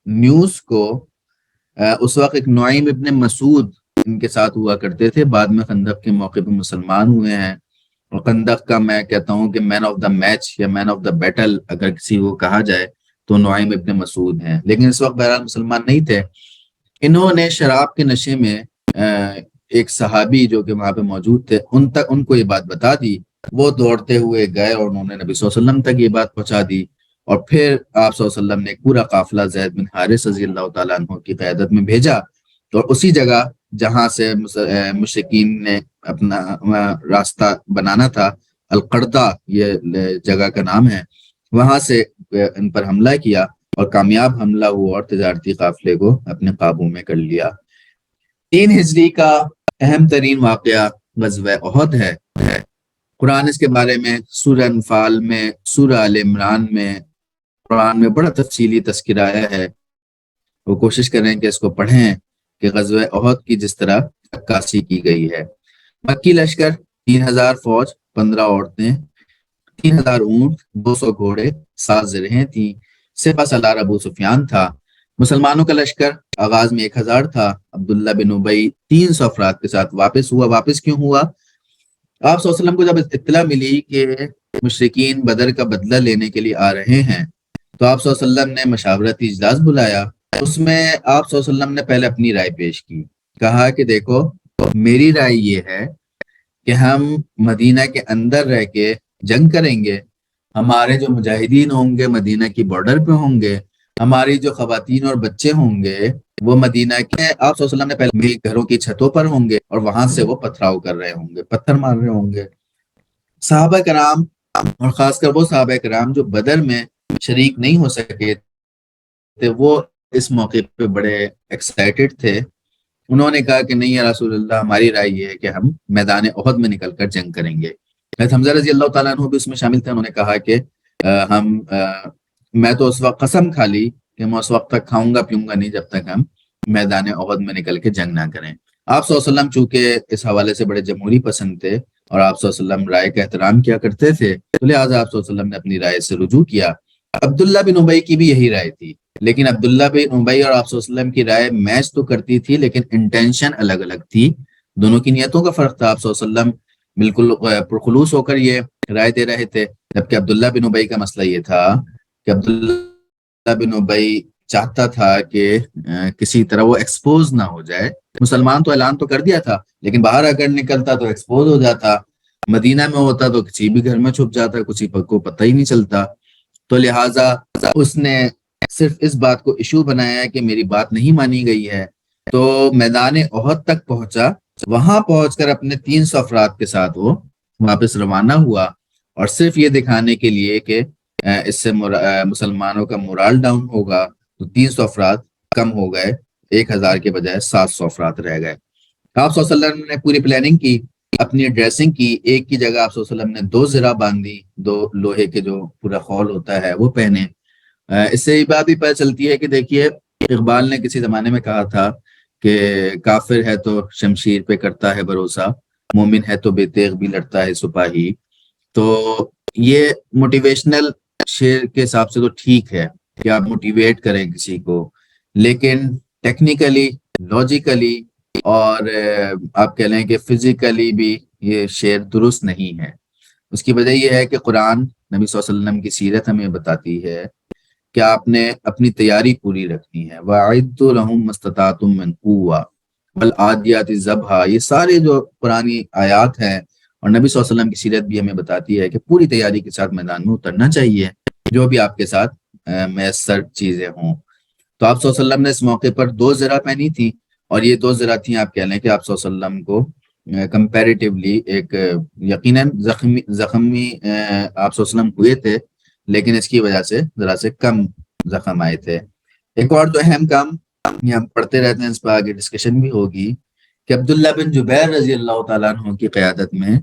نیوز کو اس وقت ایک نعیم ابن مسعود ان کے ساتھ ہوا کرتے تھے، بعد میں خندق کے موقع پہ مسلمان ہوئے ہیں، اور خندق کا میں کہتا ہوں کہ مین آف دا میچ یا مین آف دا بیٹل اگر کسی کو کہا جائے تو نعیم ابن مسعود ہیں، لیکن اس وقت بہرحال مسلمان نہیں تھے۔ انہوں نے شراب کے نشے میں ایک صحابی جو کہ وہاں پہ موجود تھے ان کو یہ بات بتا دی، وہ دوڑتے ہوئے گئے اور انہوں نے نبی صلی اللہ علیہ وسلم تک یہ بات پہنچا دی، اور پھر آپ صلی اللہ علیہ وسلم نے ایک پورا قافلہ زید بن حارث رضی اللہ تعالیٰ عنہ کی قیادت میں بھیجا، اور اسی جگہ جہاں سے مشرکین نے اپنا راستہ بنانا تھا، القردہ یہ جگہ کا نام ہے، وہاں سے ان پر حملہ کیا اور کامیاب حملہ ہوا اور تجارتی قافلے کو اپنے قابو میں کر لیا۔ 3 ہجری کا اہم ترین واقعہ غزوہ احد ہے۔ قرآن اس کے بارے میں سورہ انفال میں، سورہ آل عمران میں، قرآن میں بڑا تفصیلی تذکرہ آیا ہے، وہ کوشش کریں کہ اس کو پڑھیں کہ غزوہ احد کی جس طرح عکاسی کی گئی ہے۔ مکی لشکر 3000 فوج، 15 عورتیں، 3000 اونٹ، 200 گھوڑے، 7 زرہیں تھیں، سپہ سالار ابو سفیان تھا۔ مسلمانوں کا لشکر آغاز میں 1000 تھا۔ عبداللہ بن ابی 300 افراد کے ساتھ واپس ہوا۔ واپس کیوں ہوا؟ آپ صلی اللہ علیہ وسلم کو جب اطلاع ملی کہ مشرکین بدر کا بدلہ لینے کے لیے آ رہے ہیں تو آپ صلی اللہ علیہ وسلم نے مشاورتی اجلاس بلایا، اس میں آپ صلی اللہ علیہ وسلم نے پہلے اپنی رائے پیش کی، کہا کہ دیکھو میری رائے یہ ہے کہ ہم مدینہ کے اندر رہ کے جنگ کریں گے، ہمارے جو مجاہدین ہوں گے مدینہ کی بارڈر پہ ہوں گے، ہماری جو خواتین اور بچے ہوں گے وہ مدینہ کے آپ صلی اللہ علیہ وسلم نے پہلے گھروں کی چھتوں پر ہوں گے، اور وہاں سے وہ پتھراؤ کر رہے ہوں گے، پتھر مار رہے ہوں گے۔ صحابہ کرام اور خاص کر وہ صحابہ کرام جو بدر میں شریک نہیں ہو سکے تھے، وہ اس موقع پہ بڑے ایکسائٹڈ تھے۔ انہوں نے کہا کہ نہیں یا رسول اللہ، ہماری رائے یہ ہے کہ ہم میدان احد میں نکل کر جنگ کریں گے۔ حضرت حمزہ رضی اللہ تعالیٰ عنہ بھی اس میں شامل تھے، انہوں نے کہا کہ میں تو اس وقت قسم کھا لی کہ میں اس وقت تک کھاؤں گا پیوں گا نہیں جب تک ہم میدان احد میں نکل کے جنگ نہ کریں۔ آپ صلی اللہ علیہ وسلم چونکہ اس حوالے سے بڑے جمہوری پسند تھے اور آپ صلی اللہ علیہ وسلم رائے کا احترام کیا کرتے تھے، تو لہٰذا آپ صلی اللہ علیہ وسلم نے اپنی رائے سے رجوع کیا۔ عبداللہ بن ابی کی بھی یہی رائے تھی، لیکن عبداللہ بن ابی اور آپ صلی اللہ علیہ وسلم کی رائے میچ تو کرتی تھی لیکن انٹینشن الگ الگ تھی، دونوں کی نیتوں کا فرق تھا۔ آپ صلی اللہ علیہ وسلم بالکل پرخلوص ہو کر یہ رائے دے رہے تھے، جبکہ عبداللہ بن ابی کا مسئلہ یہ تھا کہ عبداللہ بن ابی چاہتا تھا کہ کسی طرح وہ ایکسپوز نہ ہو جائے۔ مسلمان تو اعلان تو کر دیا تھا لیکن باہر اگر نکلتا تو ایکسپوز ہو جاتا، مدینہ میں ہوتا تو کسی بھی گھر میں چھپ جاتا، کسی کو پتہ ہی نہیں چلتا، تو لہٰذا اس نے صرف اس بات کو ایشو بنایا کہ میری بات نہیں مانی گئی ہے، تو میدان احد تک پہنچا، وہاں پہنچ کر اپنے 300 افراد کے ساتھ وہ واپس روانہ ہوا، اور صرف یہ دکھانے کے لیے کہ اس سے مسلمانوں کا مورال ڈاؤن ہوگا، تو 300 افراد کم ہو گئے، 1000 کے بجائے 700 افراد رہ گئے۔ آپ صلی اللہ علیہ وسلم نے پوری پلاننگ کی، اپنی ڈریسنگ کی، ایک کی جگہ آپ صلی اللہ علیہ وسلم نے 2 زرہ باندھی، 2 لوہے کے جو پورا خول ہوتا ہے وہ پہنے۔ اس سے یہ بات بھی پتہ چلتی ہے کہ دیکھیے اقبال نے کسی زمانے میں کہا تھا کہ کافر ہے تو شمشیر پہ کرتا ہے بھروسہ، مومن ہے تو بے تیغ بھی لڑتا ہے سپاہی۔ تو یہ موٹیویشنل شعر کے حساب سے تو ٹھیک ہے کہ آپ موٹیویٹ کریں کسی کو، لیکن ٹیکنیکلی، لاجیکلی اور آپ کہہ لیں کہ فزیکلی بھی یہ شعر درست نہیں ہے۔ اس کی وجہ یہ ہے کہ قرآن نبی صلی اللہ علیہ وسلم کی سیرت ہمیں بتاتی ہے کہ آپ نے اپنی تیاری پوری رکھنی ہے۔ وَأَعِدُّوا لَهُم مَّا اسْتَطَعْتُم مِّن قُوَّةٍ وَالْعَادِيَاتِ ضَبْحًا، یہ سارے جو قرآنی آیات ہیں اور نبی صلی اللہ علیہ وسلم کی سیرت بھی ہمیں بتاتی ہے کہ پوری تیاری کے ساتھ میدان میں اترنا چاہیے، جو بھی آپ کے ساتھ میسر چیزیں ہوں۔ تو آپ صلی اللہ علیہ وسلم نے اس موقع پر 2 زرہ پہنی تھی، اور یہ 2 زرہ تھیں، آپ کہہ لیں کہ آپ صلی اللہ علیہ وسلم کو کمپیریٹیولی ایک یقیناً زخمی آپ صلی اللہ علیہ وسلم ہوئے تھے، لیکن اس کی وجہ سے ذرا سے کم زخم آئے تھے۔ ایک اور جو اہم کام یہ ہم پڑھتے رہتے ہیں، اس پہ آگے ڈسکشن بھی ہوگی، کہ عبداللہ بن جبیر رضی اللہ تعالیٰ عنہ کی قیادت میں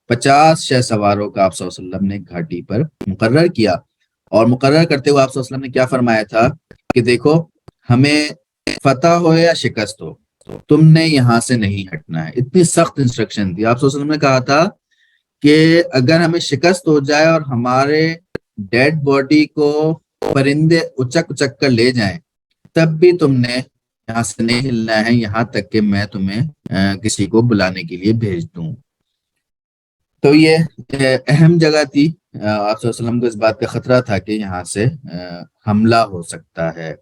50 شہ سواروں کا آپ صلی اللہ علیہ وسلم نے گھاٹی پر مقرر کیا، اور مقرر کرتے ہوئے آپ صلی اللہ علیہ وسلم نے کیا فرمایا تھا کہ دیکھو، ہمیں فتح ہو یا شکست ہو، تم نے یہاں سے نہیں ہٹنا ہے۔ اتنی سخت انسٹرکشن تھی۔ آپ صلی اللہ علیہ وسلم نے کہا تھا کہ اگر ہمیں شکست ہو جائے اور ہمارے ڈیڈ باڈی کو پرندے اچک اچک کر لے جائیں، تب بھی تم نے یہاں سے نہیں ہلنا ہے، یہاں تک کہ میں تمہیں کسی کو بلانے کے لیے بھیج دوں۔ تو یہ اہم جگہ تھی۔ آپ صلی اللہ علیہ وسلم کو اس بات کا خطرہ تھا کہ یہاں سے حملہ ہو سکتا ہے۔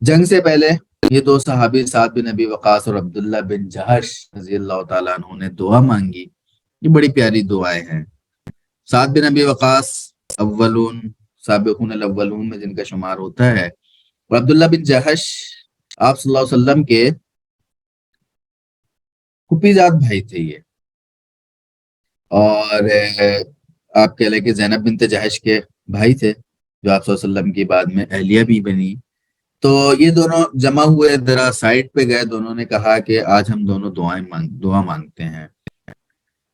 جنگ سے پہلے یہ دو صحابی سعد بن ابی وقاص اور عبداللہ بن جہش رضی اللہ تعالیٰ عنہ نے دعا مانگی۔ یہ بڑی پیاری دعائیں ہیں۔ سعد بن ابی وقاص اولون سابقون الاولون میں جن کا شمار ہوتا ہے، اور عبداللہ بن جہش آپ صلی اللہ علیہ وسلم کے پھوپھی زاد بھائی تھے یہ، اور آپ کہہ لیں کہ زینب بنت جہش کے بھائی تھے، جو آپ صلی اللہ علیہ وسلم کی بعد میں اہلیہ بھی بنی۔ تو یہ دونوں جمع ہوئے، ذرا سائڈ پہ گئے، دونوں نے کہا کہ آج ہم دونوں دعا مانگتے ہیں۔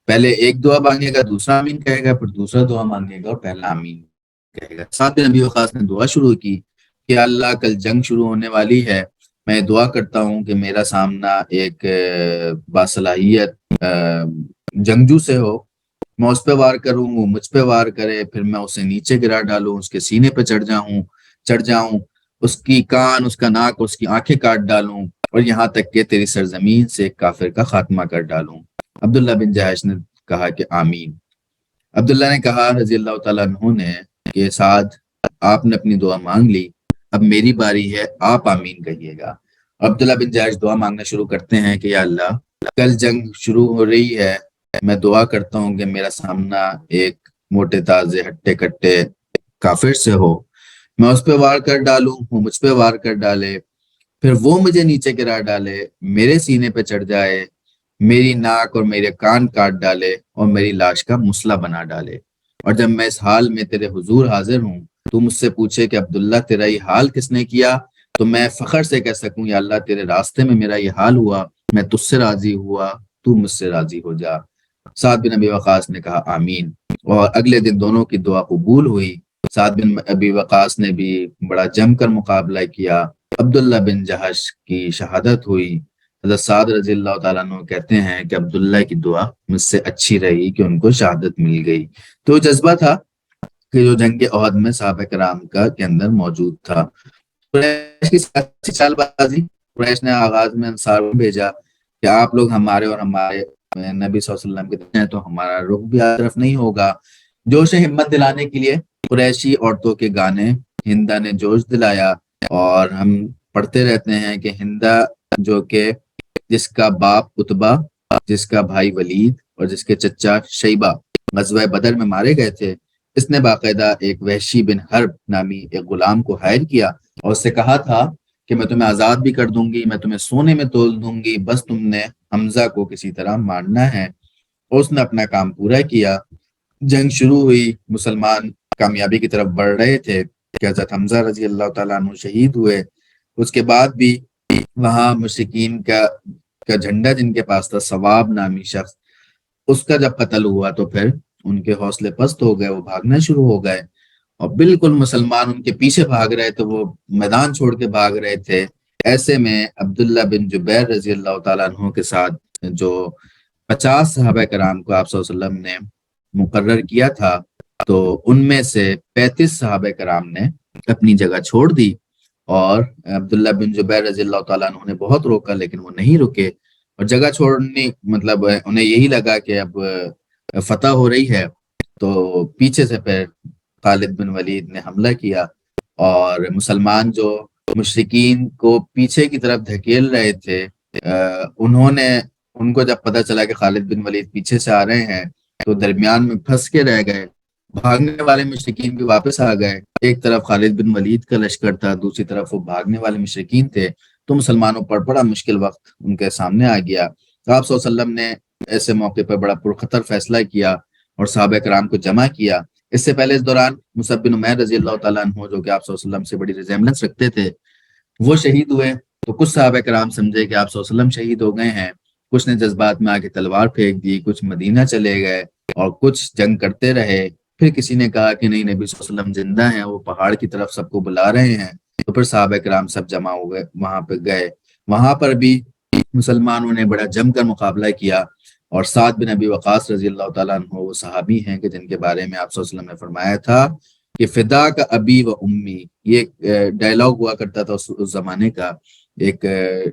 پہلے ایک دعا مانگے گا، دوسرا آمین کہے گا، پھر دوسرا دعا مانگے گا اور پہلا آمین کہے گا۔ سعد بن ابی وقاص نے دعا شروع کی کہ اللہ، کل جنگ شروع ہونے والی ہے، میں دعا کرتا ہوں کہ میرا سامنا ایک باصلاحیت جنگجو سے ہو، میں اس پہ وار کروں، وہ مجھ پہ وار کرے، پھر میں اسے نیچے گرا ڈالوں، اس کے سینے پہ چڑھ جاؤں، اس کی کان، اس کا ناک، اس کی آنکھیں کاٹ ڈالوں، اور یہاں تک کہ تیری سرزمین سے کافر کا خاتمہ کر ڈالوں۔ عبداللہ بن جہش نے کہا کہ آمین۔ عبداللہ نے کہا رضی اللہ تعالیٰ عنہ نے کہ سعد، آپ نے اپنی دعا مانگ لی، اب میری باری ہے، آپ آمین کہیے گا۔ عبداللہ بن جہش دعا مانگنا شروع کرتے ہیں کہ یا اللہ، کل جنگ شروع ہو رہی ہے، میں دعا کرتا ہوں کہ میرا سامنا ایک موٹے تازے ہٹے کٹے کافر سے ہو، میں اس پہ وار کر ڈالوں، وہ مجھ پہ وار کر ڈالے، پھر وہ مجھے نیچے گرا ڈالے، میرے سینے پہ چڑھ جائے، میری ناک اور میرے کان کاٹ ڈالے، اور میری لاش کا مسئلہ بنا ڈالے، اور جب میں اس حال میں تیرے حضور حاضر ہوں، تو مجھ سے پوچھے کہ عبداللہ تیرا یہ حال کس نے کیا، تو میں فخر سے کہہ سکوں یا اللہ تیرے راستے میں میرا یہ حال ہوا، میں تجھ سے راضی ہوا، تو مجھ سے راضی ہو جا۔ سعد بن ابی وقاص نے کہا آمین، اور اگلے دن دونوں کی دعا قبول ہوئی۔ سعد بن ابی وقاص نے بھی بڑا جم کر مقابلہ کیا، عبداللہ بن جہش کی شہادت ہوئی۔ حضرت سعد رضی اللہ تعالیٰ عنہ کہتے ہیں کہ عبداللہ کی دعا مجھ سے اچھی رہی کہ ان کو شہادت مل گئی۔ تو جذبہ تھا کہ جو جنگ احد میں صحابہ کرام کا کے اندر موجود تھا۔ قریش کی سیاسی چال بازی، قریش نے آغاز میں انصار کو بھیجا کہ آپ لوگ ہمارے اور ہمارے نبی صلی اللہ علیہ وسلم کے طرف ہیں تو ہمارا رخ بھی آپ طرف نہیں ہوگا۔ جوش ہمت دلانے کے لیے قریشی عورتوں کے گانے ہندا نے جوش دلایا، اور ہم پڑھتے رہتے ہیں کہ ہندا جو کہ جس کا باپ عتبہ، جس کا بھائی ولید اور جس کے چچا شیبہ غزوہ بدر میں مارے گئے تھے، اس نے باقاعدہ ایک وحشی بن حرب نامی ایک غلام کو ہائر کیا اور اس سے کہا تھا کہ میں تمہیں آزاد بھی کر دوں گی، میں تمہیں سونے میں تول دوں گی، بس تم نے حمزہ کو کسی طرح مارنا ہے۔ اور اس نے اپنا کام پورا کیا۔ جنگ شروع ہوئی، مسلمان کامیابی کی طرف بڑھ رہے تھے کہ حضرت حمزہ رضی اللہ تعالیٰ عنہ شہید ہوئے۔ اس کے بعد بھی وہاں مشرکین کا جھنڈا جن کے پاس تھا، ثواب نامی شخص، اس کا جب قتل ہوا تو پھر ان کے حوصلے پست ہو گئے، وہ بھاگنا شروع ہو گئے، اور بالکل مسلمان ان کے پیچھے بھاگ رہے تھے، وہ میدان چھوڑ کے بھاگ رہے تھے۔ ایسے میں عبداللہ بن جبیر رضی اللہ تعالیٰ عنہ کے ساتھ جو 50 صحابہ کرام کو آپ صلی اللہ علیہ وسلم نے مقرر کیا تھا، تو ان میں سے 35 صحابہ کرام نے اپنی جگہ چھوڑ دی، اور عبداللہ بن جبیر رضی اللہ تعالیٰ عنہ نے بہت روکا لیکن وہ نہیں رکے، اور جگہ چھوڑنے مطلب انہیں یہی لگا کہ اب فتح ہو رہی ہے، تو پیچھے سے پھر خالد بن ولید نے حملہ کیا، اور مسلمان جو مشرکین کو پیچھے کی طرف دھکیل رہے تھے، ان کو جب پتہ چلا کہ خالد بن ولید پیچھے سے آ رہے ہیں تو درمیان میں پھنس کے رہ گئے۔ بھاگنے والے مشرکین بھی واپس آ گئے، ایک طرف خالد بن ولید کا لشکر تھا، دوسری طرف وہ بھاگنے والے مشرکین تھے، تو مسلمانوں پر بڑا مشکل وقت ان کے سامنے آ گیا۔ آپ صلی اللہ علیہ وسلم نے ایسے موقع پر بڑا پرخطر فیصلہ کیا اور صحابہ کرام کو جمع کیا۔ اس سے پہلے اس دوران مصعب بن عمیر رضی اللہ تعالیٰ عنہ، جو کہ آپ صلی اللہ علیہ وسلم سے بڑی ریزیمبلنس رکھتے تھے، وہ شہید ہوئے۔ تو کچھ صحابہ کرام سمجھے کہ آپ صلی اللہ علیہ وسلم شہید ہو گئے ہیں، کچھ نے جذبات میں آ کے تلوار پھینک دی، کچھ مدینہ چلے گئے اور کچھ جنگ کرتے رہے۔ پھر کسی نے کہا کہ نہیں، نبی صلی اللہ علیہ وسلم زندہ ہیں، وہ پہاڑ کی طرف سب کو بلا رہے ہیں۔ تو پھر صحابہ کرام سب جمع ہو گئے، وہاں پہ گئے۔ وہاں پر بھی مسلمانوں نے بڑا جم کر مقابلہ کیا، اور سعد بن ابی وقاص رضی اللہ تعالیٰ عنہ وہ صحابی ہیں کہ جن کے بارے میں آپ صلی اللہ علیہ وسلم نے فرمایا تھا کہ فدا کا ابی و امی، یہ ایک ڈائلاگ ہوا کرتا تھا اس زمانے کا، ایک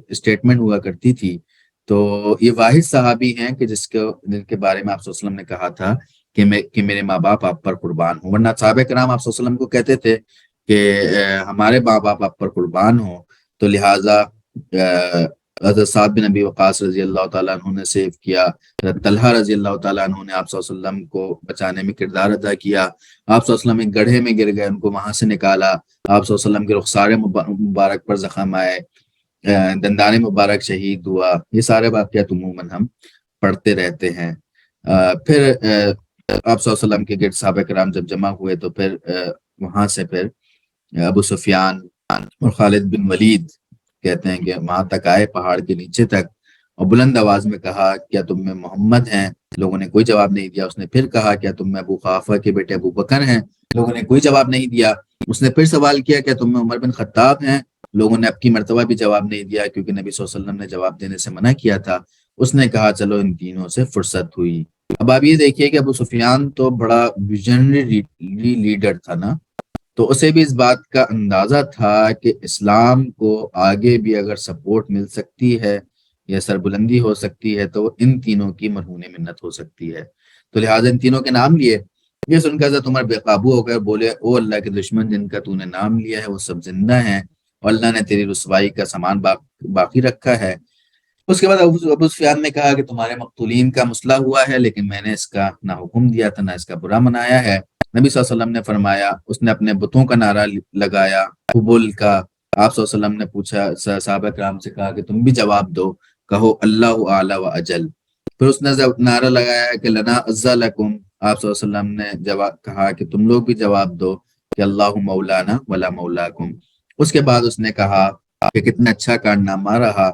اسٹیٹمنٹ ہوا کرتی تھی۔ تو یہ واحد صحابی ہیں کہ جن کے بارے میں آپ صلی اللہ علیہ وسلم نے کہا تھا کہ میرے ماں باپ آپ پر قربان ہوں، ورنہ صحابہ کرام آپ صلی اللہ علیہ وسلم کو کہتے تھے کہ ہمارے ماں باپ آپ پر قربان ہوں۔ تو لہٰذا حضرت سعد بن ابی وقاص رضی اللہ تعالیٰ عنہ نے سیو کیا، طلحہ رضی اللہ تعالیٰ عنہ نے آپ صلی اللہ علیہ وسلم کو بچانے میں کردار ادا کیا۔ آپ صلی اللہ علیہ وسلم ایک گڑھے میں گر گئے، ان کو وہاں سے نکالا۔ آپ صلی اللہ علیہ وسلم کے رخسار مبارک پر زخم آئے، دندان مبارک شہید ہوا۔ یہ سارے واقعات عموماً ہم پڑھتے رہتے ہیں۔ پھر آپ صلی اللہ علیہ وسلم کے گرد صحابہ کرام جب جمع ہوئے تو پھر وہاں سے پھر ابو سفیان اور خالد بن ولید کہتے ہیں کہ وہاں تک آئے، پہاڑ کے نیچے تک، اور بلند آواز میں کہا کیا تم میں محمد ہیں؟ لوگوں نے کوئی جواب نہیں دیا۔ اس نے پھر کہا کیا تم میں ابو قحافہ کے بیٹے ابو بکر ہیں؟ لوگوں نے کوئی جواب نہیں دیا۔ اس نے پھر سوال کیا کیا تم میں عمر بن خطاب ہیں؟ لوگوں نے اب کی مرتبہ بھی جواب نہیں دیا، کیونکہ نبی صلی اللہ علیہ وسلم نے جواب دینے سے منع کیا تھا۔ اس نے کہا چلو ان تینوں سے فرصت ہوئی۔ اب آپ یہ دیکھیے کہ ابو سفیان تو بڑا ویژنری لیڈر تھا نا، تو اسے بھی اس بات کا اندازہ تھا کہ اسلام کو آگے بھی اگر سپورٹ مل سکتی ہے یا سربلندی ہو سکتی ہے تو ان تینوں کی مرہون منت ہو سکتی ہے۔ تو لہٰذا ان تینوں کے نام لیے۔ یہ سن کر حضرت عمر بے قابو ہو کر بولے او اللہ کے دشمن، جن کا تو نے نام لیا ہے وہ سب زندہ ہیں، اور اللہ نے تیری رسوائی کا سامان باقی رکھا ہے۔ اس کے بعد ابو سفیان نے کہا کہ تمہارے مقتولین کا مسئلہ ہوا ہے، لیکن میں نے اس کا نہ حکم دیا تھا نہ اس کا برا منایا ہے۔ نبی صلی اللہ علیہ وسلم نے فرمایا، اس نے اپنے بتوں کا نعرہ لگایا، قبول کا۔ آپ صلی اللہ علیہ وسلم نے پوچھا، صحابہ کرام سے کہا کہ تم بھی جواب دو، کہو اللہ اعلی و اجل۔ پھر اس نے نعرہ لگایا کہ لنا عزا لکم۔ آپ صلی اللہ علیہ وسلم نے جواب کہا کہ تم لوگ بھی جواب دو کہ اللہ مولانا ولا مولاکم۔ اس کے بعد اس نے کہا کہ کتنا اچھا کارنامہ رہا،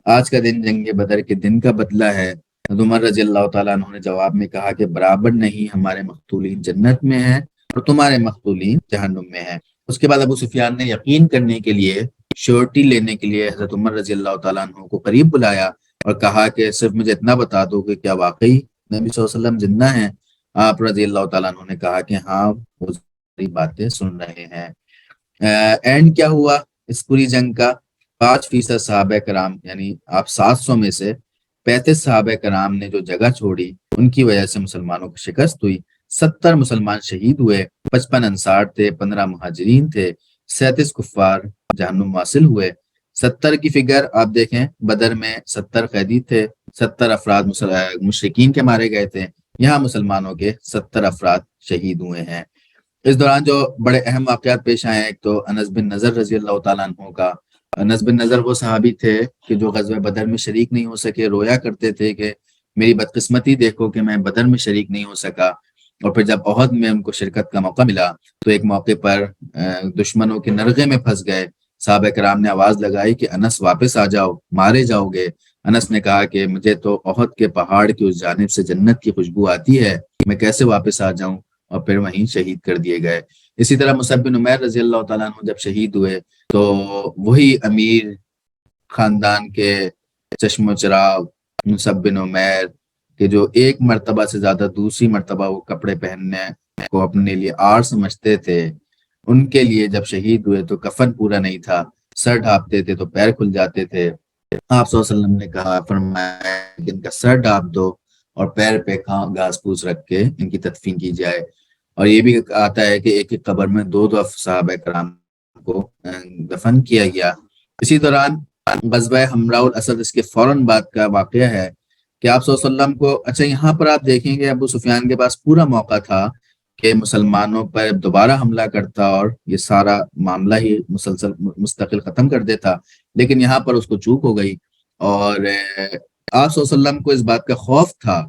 آج کا دن جنگ بدر کے دن کا بدلہ ہے۔ عمر رضی اللہ تعالیٰ عنہ نے جواب میں کہا کہ برابر نہیں، ہمارے مقتولین جنت میں ہیں اور تمہارے مقتولین جہنم میں ہیں۔ اس کے بعد ابو سفیان نے یقین کرنے کے لیے، شیورٹی لینے کے لیے حضرت عمر رضی اللہ تعالیٰ عنہ کو قریب بلایا اور کہا کہ صرف مجھے اتنا بتا دو کہ کیا واقعی نبی صلی اللہ علیہ وسلم زندہ ہیں؟ آپ رضی اللہ تعالیٰ عنہ نے کہا کہ ہاں، وہ ساری باتیں سن رہے ہیں۔ اینڈ کیا ہوا اس پوری جنگ کا؟ 5% صحابہ کرام، یعنی آپ 700 میں سے 35 صحابہ کرام نے جو جگہ چھوڑی، ان کی وجہ سے مسلمانوں کو شکست ہوئی۔ 70 مسلمان شہید ہوئے، 55 انصار تھے، 15 مہاجرین تھے، 37 کفار جہنم واصل ہوئے۔ 70 کی فگر آپ دیکھیں، بدر میں 70 قیدی تھے، 70 افراد مشرکین کے مارے گئے تھے، یہاں مسلمانوں کے 70 افراد شہید ہوئے ہیں۔ اس دوران جو بڑے اہم واقعات پیش آئے ہیں، ایک تو انس بن نضر رضی اللہ تعالیٰ عنہ کا۔ انس بن نضر وہ صحابی تھے کہ جو غزوہ بدر میں شریک نہیں ہو سکے، رویا کرتے تھے کہ میری بدقسمتی دیکھو کہ میں بدر میں شریک نہیں ہو سکا۔ اور پھر جب احد میں ان کو شرکت کا موقع ملا تو ایک موقع پر دشمنوں کے نرغے میں پھنس گئے۔ صحابہ کرام نے آواز لگائی کہ انس واپس آ جاؤ، مارے جاؤ گے۔ انس نے کہا کہ مجھے تو احد کے پہاڑ کی اس جانب سے جنت کی خوشبو آتی ہے، میں کیسے واپس آ جاؤں؟ اور پھر وہیں شہید کر دیے گئے۔ اسی طرح مصعب بن عمیر رضی اللہ تعالیٰ عنہ جب شہید ہوئے تو وہی امیر خاندان کے چشم و چراغ مصعب بن عمیر کہ جو ایک مرتبہ سے زیادہ دوسری مرتبہ وہ کپڑے پہننے کو اپنے لیے آر سمجھتے تھے، ان کے لیے جب شہید ہوئے تو کفن پورا نہیں تھا، سر ڈھانپتے تھے تو پیر کھل جاتے تھے۔ آپ صلی اللہ علیہ وسلم نے کہا، فرمایا کہ ان کا سر ڈھانپ دو اور پیر پہ گھاس پھوس رکھ کے ان کی تدفین کی جائے۔ اور یہ بھی آتا ہے کہ ایک ایک قبر میں 2 صحابہ کرام کو دفن کیا گیا۔ اسی دوران غزوہ حمراء الاسد، اس کے فوراً بعد کا واقعہ ہے کہ آپ صلی اللہ علیہ وسلم کو، اچھا یہاں پر آپ دیکھیں گے ابو سفیان کے پاس پورا موقع تھا کہ مسلمانوں پر دوبارہ حملہ کرتا اور یہ سارا معاملہ ہی مستقل ختم کر دیتا، لیکن یہاں پر اس کو چوک ہو گئی اور آپ صلی اللہ علیہ وسلم کو اس بات کا خوف تھا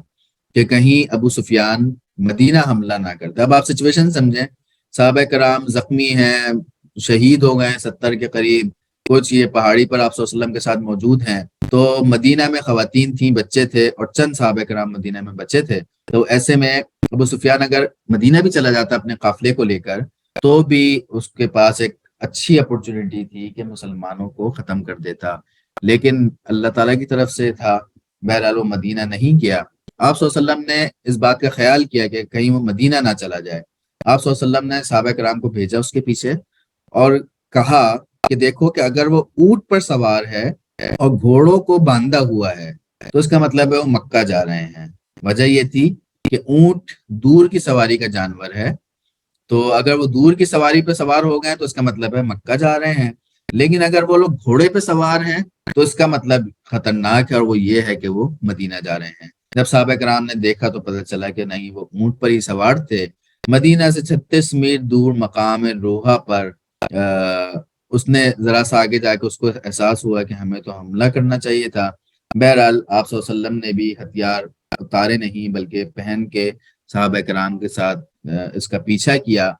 کہ کہیں ابو سفیان مدینہ حملہ نہ کرتا. اب آپ سچویشن سمجھیں, صحابہ کرام زخمی ہیں, شہید ہو گئے 70 کے قریب, کچھ یہ پہاڑی پر آپ صلی اللہ علیہ وسلم کے ساتھ موجود ہیں, تو مدینہ میں خواتین تھیں, بچے تھے, اور چند صحابہ کرام مدینہ میں بچے تھے. تو ایسے میں ابو سفیان اگر مدینہ بھی چلا جاتا اپنے قافلے کو لے کر, تو بھی اس کے پاس ایک اچھی اپرچونٹی تھی کہ مسلمانوں کو ختم کر دیتا. لیکن اللہ تعالیٰ کی طرف سے تھا, بہرحال وہ مدینہ نہیں گیا. آپ صلی اللہ علیہ وسلم نے اس بات کا خیال کیا کہ کہیں وہ مدینہ نہ چلا جائے. آپ صلی اللہ علیہ وسلم نے صحابہ کرام کو بھیجا اس کے پیچھے, اور کہا کہ دیکھو کہ اگر وہ اونٹ پر سوار ہے اور گھوڑوں کو باندھا ہوا ہے تو اس کا مطلب ہے وہ مکہ جا رہے ہیں. وجہ یہ تھی کہ اونٹ دور کی سواری کا جانور ہے, تو اگر وہ دور کی سواری پہ سوار ہو گئے تو اس کا مطلب ہے مکہ جا رہے ہیں. لیکن اگر وہ لوگ گھوڑے پہ سوار ہیں تو اس کا مطلب خطرناک ہے, اور وہ یہ ہے کہ وہ مدینہ جا رہے ہیں. جب صحابہ کرام نے دیکھا تو پتہ چلا کہ نہیں, وہ اونٹ پر ہی سوار تھے. مدینہ سے 36 میل دور مقام روحا پر اس نے ذرا سا آگے جا کے اس کو احساس ہوا کہ ہمیں تو حملہ کرنا چاہیے تھا. بہرحال آپ صلی اللہ علیہ وسلم نے بھی ہتھیار اتارے نہیں بلکہ پہن کے صحابہ کرام کے ساتھ اس کا پیچھا کیا.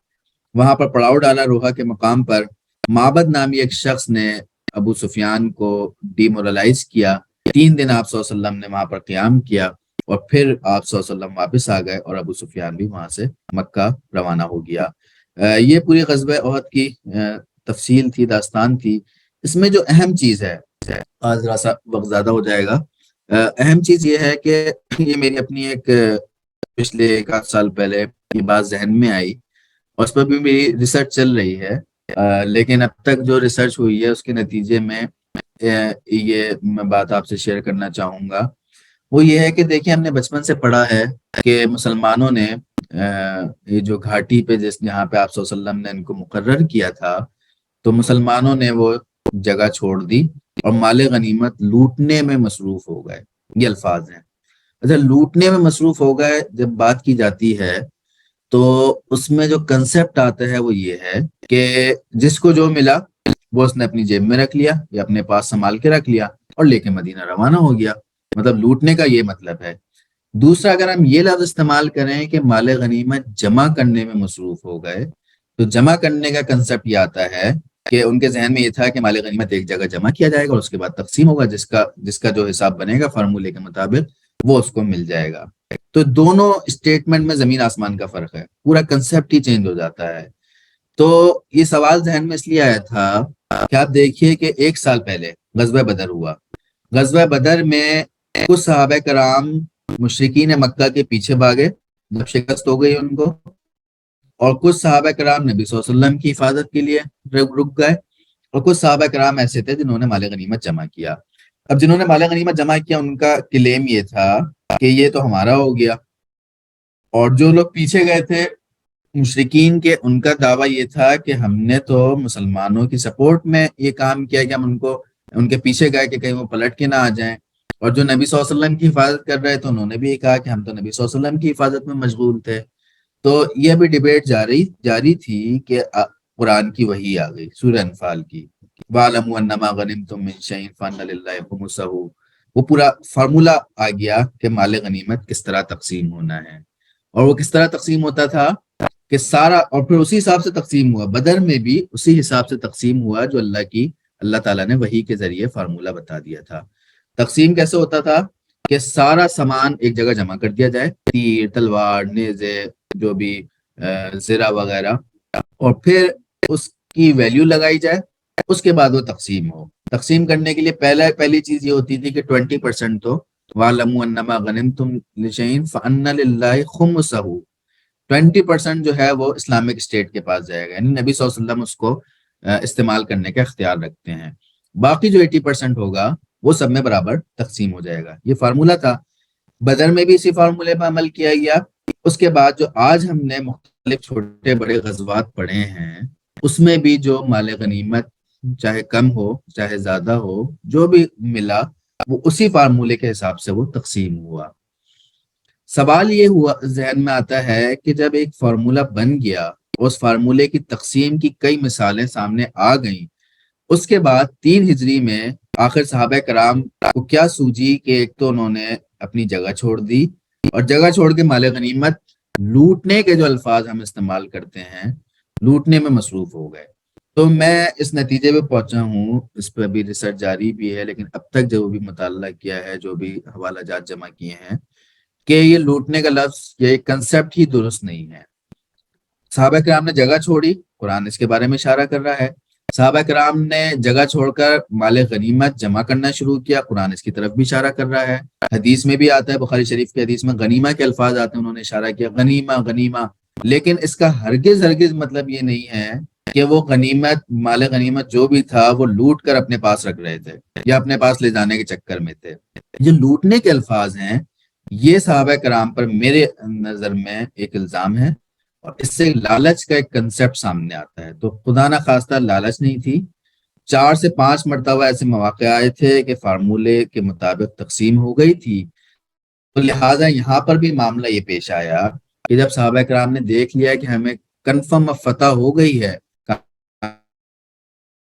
وہاں پر پڑاؤ ڈالا روحا کے مقام پر. معبد نامی ایک شخص نے ابو سفیان کو ڈی مورلائز کیا. 3 دن آپ صلی اللہ علیہ وسلم نے وہاں پر قیام کیا, اور پھر آپ صلی اللہ علیہ وسلم واپس آ گئے, اور ابو سفیان بھی وہاں سے مکہ روانہ ہو گیا. یہ پوری غزوہ احد کی تفصیل تھی, داستان تھی. اس میں جو اہم چیز ہے, آج ذرا سا وقت زیادہ ہو جائے گا, اہم چیز یہ ہے کہ یہ میری اپنی ایک پچھلے 1 سال پہلے کی بات ذہن میں آئی, اور اس پر بھی میری ریسرچ چل رہی ہے. لیکن اب تک جو ریسرچ ہوئی ہے اس کے نتیجے میں یہ میں بات آپ سے شیئر کرنا چاہوں گا. وہ یہ ہے کہ دیکھیں, ہم نے بچپن سے پڑھا ہے کہ مسلمانوں نے یہ جو گھاٹی پہ جہاں پہ آپ صلی اللہ علیہ وسلم نے ان کو مقرر کیا تھا, تو مسلمانوں نے وہ جگہ چھوڑ دی اور مال غنیمت لوٹنے میں مصروف ہو گئے. یہ الفاظ ہیں. اچھا, لوٹنے میں مصروف ہو گئے جب بات کی جاتی ہے تو اس میں جو کنسپٹ آتا ہے وہ یہ ہے کہ جس کو جو ملا وہ اس نے اپنی جیب میں رکھ لیا یا اپنے پاس سنبھال کے رکھ لیا اور لے کے مدینہ روانہ ہو گیا. مطلب لوٹنے کا یہ مطلب ہے. دوسرا, اگر ہم یہ لفظ استعمال کریں کہ مال غنیمت جمع کرنے میں مصروف ہو گئے, تو جمع کرنے کا کنسپٹ یہ آتا ہے کہ ان کے ذہن میں یہ تھا کہ مال غنیمت ایک جگہ جمع کیا جائے گا اور اس کے بعد تقسیم ہوگا, جس کا جو حساب بنے گا فارمولے کے مطابق وہ اس کو مل جائے گا. تو دونوں اسٹیٹمنٹ میں زمین آسمان کا فرق ہے, پورا کنسپٹ ہی چینج ہو جاتا ہے. تو یہ سوال ذہن میں اس لیے آیا تھا کہ آپ دیکھیے کہ 1 سال پہلے غزوہ بدر ہوا. غزوہ بدر میں کچھ صحابہ کرام مشرکین مکہ کے پیچھے بھاگے جب شکست ہو گئی ان کو, اور کچھ صحابہ کرام نبی صلی اللہ علیہ وسلم کی حفاظت کے لیے رک گئے, اور کچھ صحابہ کرام ایسے تھے جنہوں نے مال غنیمت جمع کیا. اب جنہوں نے مال غنیمت جمع کیا ان کا کلیم یہ تھا کہ یہ تو ہمارا ہو گیا, اور جو لوگ پیچھے گئے تھے مشرکین کے, ان کا دعویٰ یہ تھا کہ ہم نے تو مسلمانوں کی سپورٹ میں یہ کام کیا کہ ہم ان کے پیچھے گئے کہ کہیں وہ پلٹ کے نہ آ جائیں. اور جو نبی صلی اللہ علیہ وسلم کی حفاظت کر رہے تھے انہوں نے بھی یہ کہا کہ ہم تو نبی صلی اللہ علیہ وسلم کی حفاظت میں مشغول تھے. تو یہ بھی ڈیبیٹ جاری تھی کہ قرآن کی وحی آ گئی سورہ انفال کی, وَاعْلَمُوا أَنَّمَا غَنِمْتُم مِّن شَيْءٍ فَأَنَّ لِلَّهِ خُمُسَهُ. وہ پورا فارمولا آ گیا کہ مال غنیمت کس طرح تقسیم ہونا ہے, اور وہ کس طرح تقسیم ہوتا تھا کہ سارا, اور پھر اسی حساب سے تقسیم ہوا. بدر میں بھی اسی حساب سے تقسیم ہوا جو اللہ تعالیٰ نے وحی کے ذریعے فارمولا بتا دیا تھا. تقسیم کیسے ہوتا تھا کہ سارا سامان ایک جگہ جمع کر دیا جائے, تیر, تلوار, نیزے, جو بھی زرہ وغیرہ, اور پھر اس کی ویلیو لگائی جائے. اس کے بعد وہ تقسیم ہو. تقسیم کرنے کے لیے پہلی چیز یہ ہوتی تھی کہ 20% تو وَاعْلَمُوا أَنَّمَا غَنِمْتُم مِّن شَيْءٍ فَأَنَّ لِلَّهِ خُمُسَهُ. 20% جو ہے وہ اسلامک اسٹیٹ کے پاس جائے گا, یعنی نبی صلی اللہ علیہ وسلم اس کو استعمال کرنے کا اختیار رکھتے ہیں. باقی جو 80% ہوگا وہ سب میں برابر تقسیم ہو جائے گا. یہ فارمولا تھا. بدر میں بھی اسی فارمولے پر عمل کیا گیا. اس کے بعد جو آج ہم نے مختلف چھوٹے بڑے غزوات پڑھے ہیں اس میں بھی جو مال غنیمت چاہے کم ہو چاہے زیادہ ہو, جو بھی ملا وہ اسی فارمولے کے حساب سے وہ تقسیم ہوا. سوال یہ ہوا ذہن میں آتا ہے کہ جب ایک فارمولا بن گیا, اس فارمولے کی تقسیم کی کئی مثالیں سامنے آ گئیں, اس کے بعد 3 ہجری میں آخر صحابہ کرام کو کیا سوجی کہ ایک تو انہوں نے اپنی جگہ چھوڑ دی، اور جگہ چھوڑ کے مال غنیمت لوٹنے کے جو الفاظ ہم استعمال کرتے ہیں، لوٹنے میں مصروف ہو گئے۔ تو میں اس نتیجے پہ پہنچا ہوں، اس پہ ابھی ریسرچ جاری بھی ہے، لیکن اب تک جو بھی مطالعہ کیا ہے، جو بھی حوالہ جات جمع کیے ہیں، کہ یہ لوٹنے کا لفظ، یہ کنسپٹ ہی درست نہیں ہے۔ صحابہ کرام نے جگہ چھوڑی، قرآن اس کے بارے میں اشارہ کر رہا ہے۔ صحابہ کرام نے جگہ چھوڑ کر مال غنیمت جمع کرنا شروع کیا، قرآن اس کی طرف بھی اشارہ کر رہا ہے۔ حدیث میں بھی آتا ہے، بخاری شریف کی حدیث میں غنیمہ کے الفاظ آتے ہیں، انہوں نے اشارہ کیا غنیمہ غنیمہ، لیکن اس کا ہرگز ہرگز مطلب یہ نہیں ہے کہ وہ غنیمت، مال غنیمت جو بھی تھا وہ لوٹ کر اپنے پاس رکھ رہے تھے یا اپنے پاس لے جانے کے چکر میں تھے۔ یہ لوٹنے کے الفاظ ہیں، یہ صحابہ کرام پر میرے نظر میں ایک الزام ہے، اور اس سے لالچ کا ایک کنسپٹ سامنے آتا ہے۔ تو خدا نہ خواستہ لالچ نہیں تھی، 4 سے 5 مرتبہ ایسے مواقع آئے تھے کہ فارمولے کے مطابق تقسیم ہو گئی تھی، تو لہٰذا یہاں پر بھی معاملہ یہ پیش آیا کہ جب صحابہ کرام نے دیکھ لیا کہ ہمیں کنفرم اب فتح ہو گئی ہے،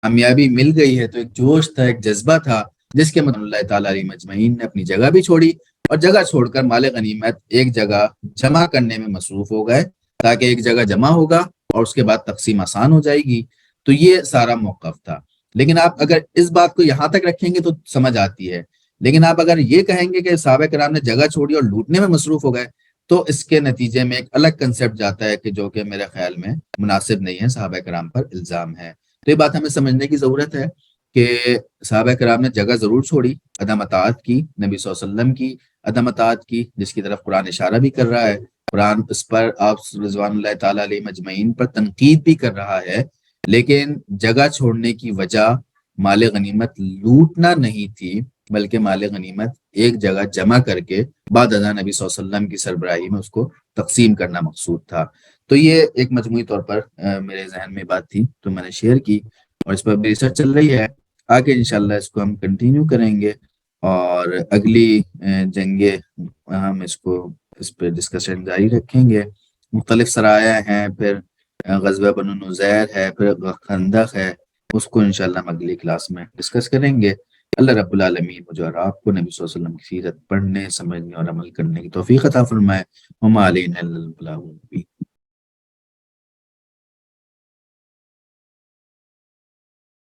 کامیابی مل گئی ہے، تو ایک جوش تھا، ایک جذبہ تھا، جس کے مطابق اللہ تعالیٰ علیہ مجمعین نے اپنی جگہ بھی چھوڑی، اور جگہ چھوڑ کر مال غنیمت ایک جگہ جمع کرنے میں مصروف ہو گئے، تاکہ ایک جگہ جمع ہوگا اور اس کے بعد تقسیم آسان ہو جائے گی۔ تو یہ سارا موقف تھا۔ لیکن آپ اگر اس بات کو یہاں تک رکھیں گے تو سمجھ آتی ہے، لیکن آپ اگر یہ کہیں گے کہ صحابہ کرام نے جگہ چھوڑی اور لوٹنے میں مصروف ہو گئے، تو اس کے نتیجے میں ایک الگ کنسپٹ جاتا ہے کہ جو کہ میرے خیال میں مناسب نہیں ہے، صحابہ کرام پر الزام ہے۔ تو یہ بات ہمیں سمجھنے کی ضرورت ہے کہ صحابہ کرام نے جگہ ضرور چھوڑی، عدم اطاعت کی، نبی صلی اللہ علیہ وسلم کی عدم اطاعت کی، جس کی طرف قرآن اشارہ بھی کر رہا ہے۔ قرآن اس پر آپ رضوان اللہ تعالیٰ علیہ مجمعین پر تنقید بھی کر رہا ہے، لیکن جگہ چھوڑنے کی وجہ مال غنیمت لوٹنا نہیں تھی، بلکہ مال غنیمت ایک جگہ جمع کر کے بعد ازاں نبی صلی اللہ علیہ وسلم کی سربراہی میں اس کو تقسیم کرنا مقصود تھا۔ تو یہ ایک مجموعی طور پر میرے ذہن میں بات تھی، تو میں نے شیئر کی، اور اس پر ریسرچ چل رہی ہے، آگے انشاءاللہ اس کو ہم کنٹینیو کریں گے، اور اگلی جنگیں ہم اس پہ ڈسکشن جاری رکھیں گے۔ مختلف سرایہ ہیں، پھر غزوہ بنو نذیر ہے، پھر خندق ہے، اس کو انشاءاللہ ہم اگلی کلاس میں ڈسکس کریں گے۔ اللہ رب العالمین مجھے اور آپ کو نبی صلی اللہ علیہ وسلم کی سیرت پڑھنے، سمجھنے اور عمل کرنے کی توفیق عطا فرمائے۔ وما علینا الا البلاغ المبین۔